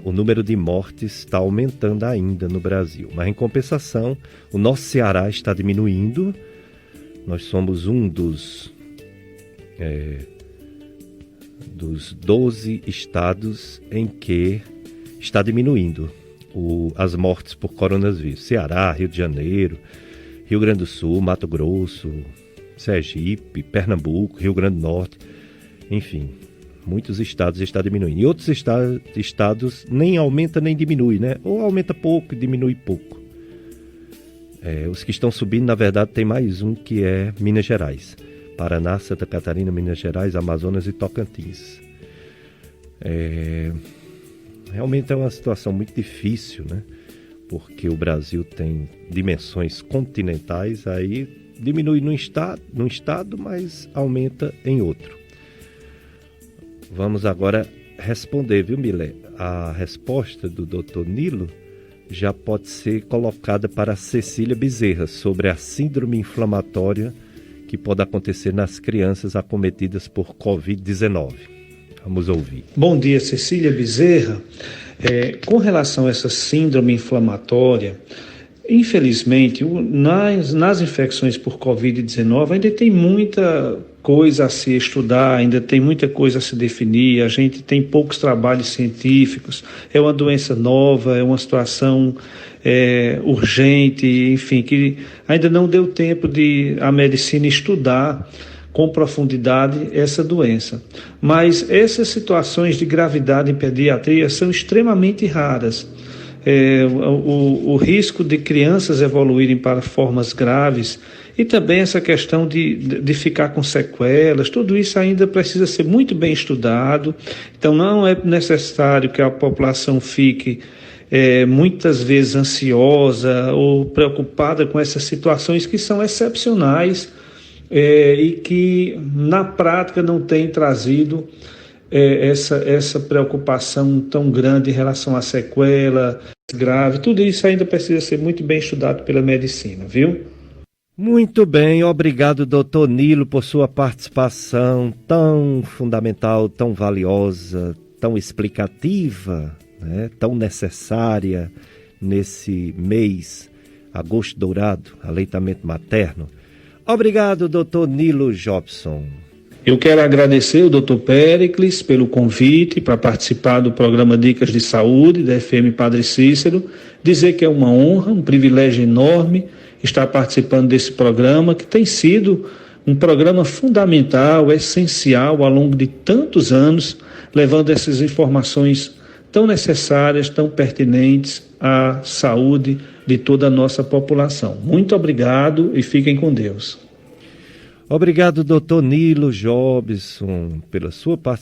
o número de mortes está aumentando ainda no Brasil, mas em compensação, o nosso Ceará está diminuindo. Nós somos um dos 12 estados em que está diminuindo as mortes por coronavírus. Ceará, Rio de Janeiro, Rio Grande do Sul, Mato Grosso, Sergipe, Pernambuco, Rio Grande do Norte, enfim, muitos estados estão diminuindo. E outros estados nem aumenta nem diminui, né? Ou aumenta pouco e diminui pouco. Os que estão subindo, na verdade, tem mais um que é Minas Gerais. Paraná, Santa Catarina, Minas Gerais, Amazonas e Tocantins. Realmente é uma situação muito difícil, né? Porque o Brasil tem dimensões continentais, aí diminui num estado, mas aumenta em outro. Vamos agora responder, viu, Milé? A resposta do Dr. Nilo já pode ser colocada para a Cecília Bezerra sobre a síndrome inflamatória que pode acontecer nas crianças acometidas por Covid-19. Vamos ouvir. Bom dia, Cecília Bezerra. Com relação a essa síndrome inflamatória, infelizmente, nas infecções por Covid-19 ainda tem muita coisa a se estudar, ainda tem muita coisa a se definir, a gente tem poucos trabalhos científicos, é uma doença nova, é uma situação urgente, enfim, que ainda não deu tempo de a medicina estudar com profundidade essa doença. Mas essas situações de gravidade em pediatria são extremamente raras. O risco de crianças evoluírem para formas graves e também essa questão de ficar com sequelas, tudo isso ainda precisa ser muito bem estudado. Então não é necessário que a população fique muitas vezes ansiosa ou preocupada com essas situações que são excepcionais e que na prática não têm trazido essa preocupação tão grande em relação à sequela grave. Tudo isso ainda precisa ser muito bem estudado pela medicina, viu? Muito bem, obrigado, doutor Nilo, por sua participação tão fundamental, tão valiosa, tão explicativa, né? Tão necessária nesse mês, agosto dourado, aleitamento materno. Obrigado, doutor Nilo Jobson. Eu quero agradecer o Dr. Péricles pelo convite para participar do programa Dicas de Saúde da FM Padre Cícero, dizer que é uma honra, um privilégio enorme estar participando desse programa, que tem sido um programa fundamental, essencial ao longo de tantos anos, levando essas informações tão necessárias, tão pertinentes à saúde de toda a nossa população. Muito obrigado e fiquem com Deus. Obrigado, doutor Nilo Jobson, pela sua participação.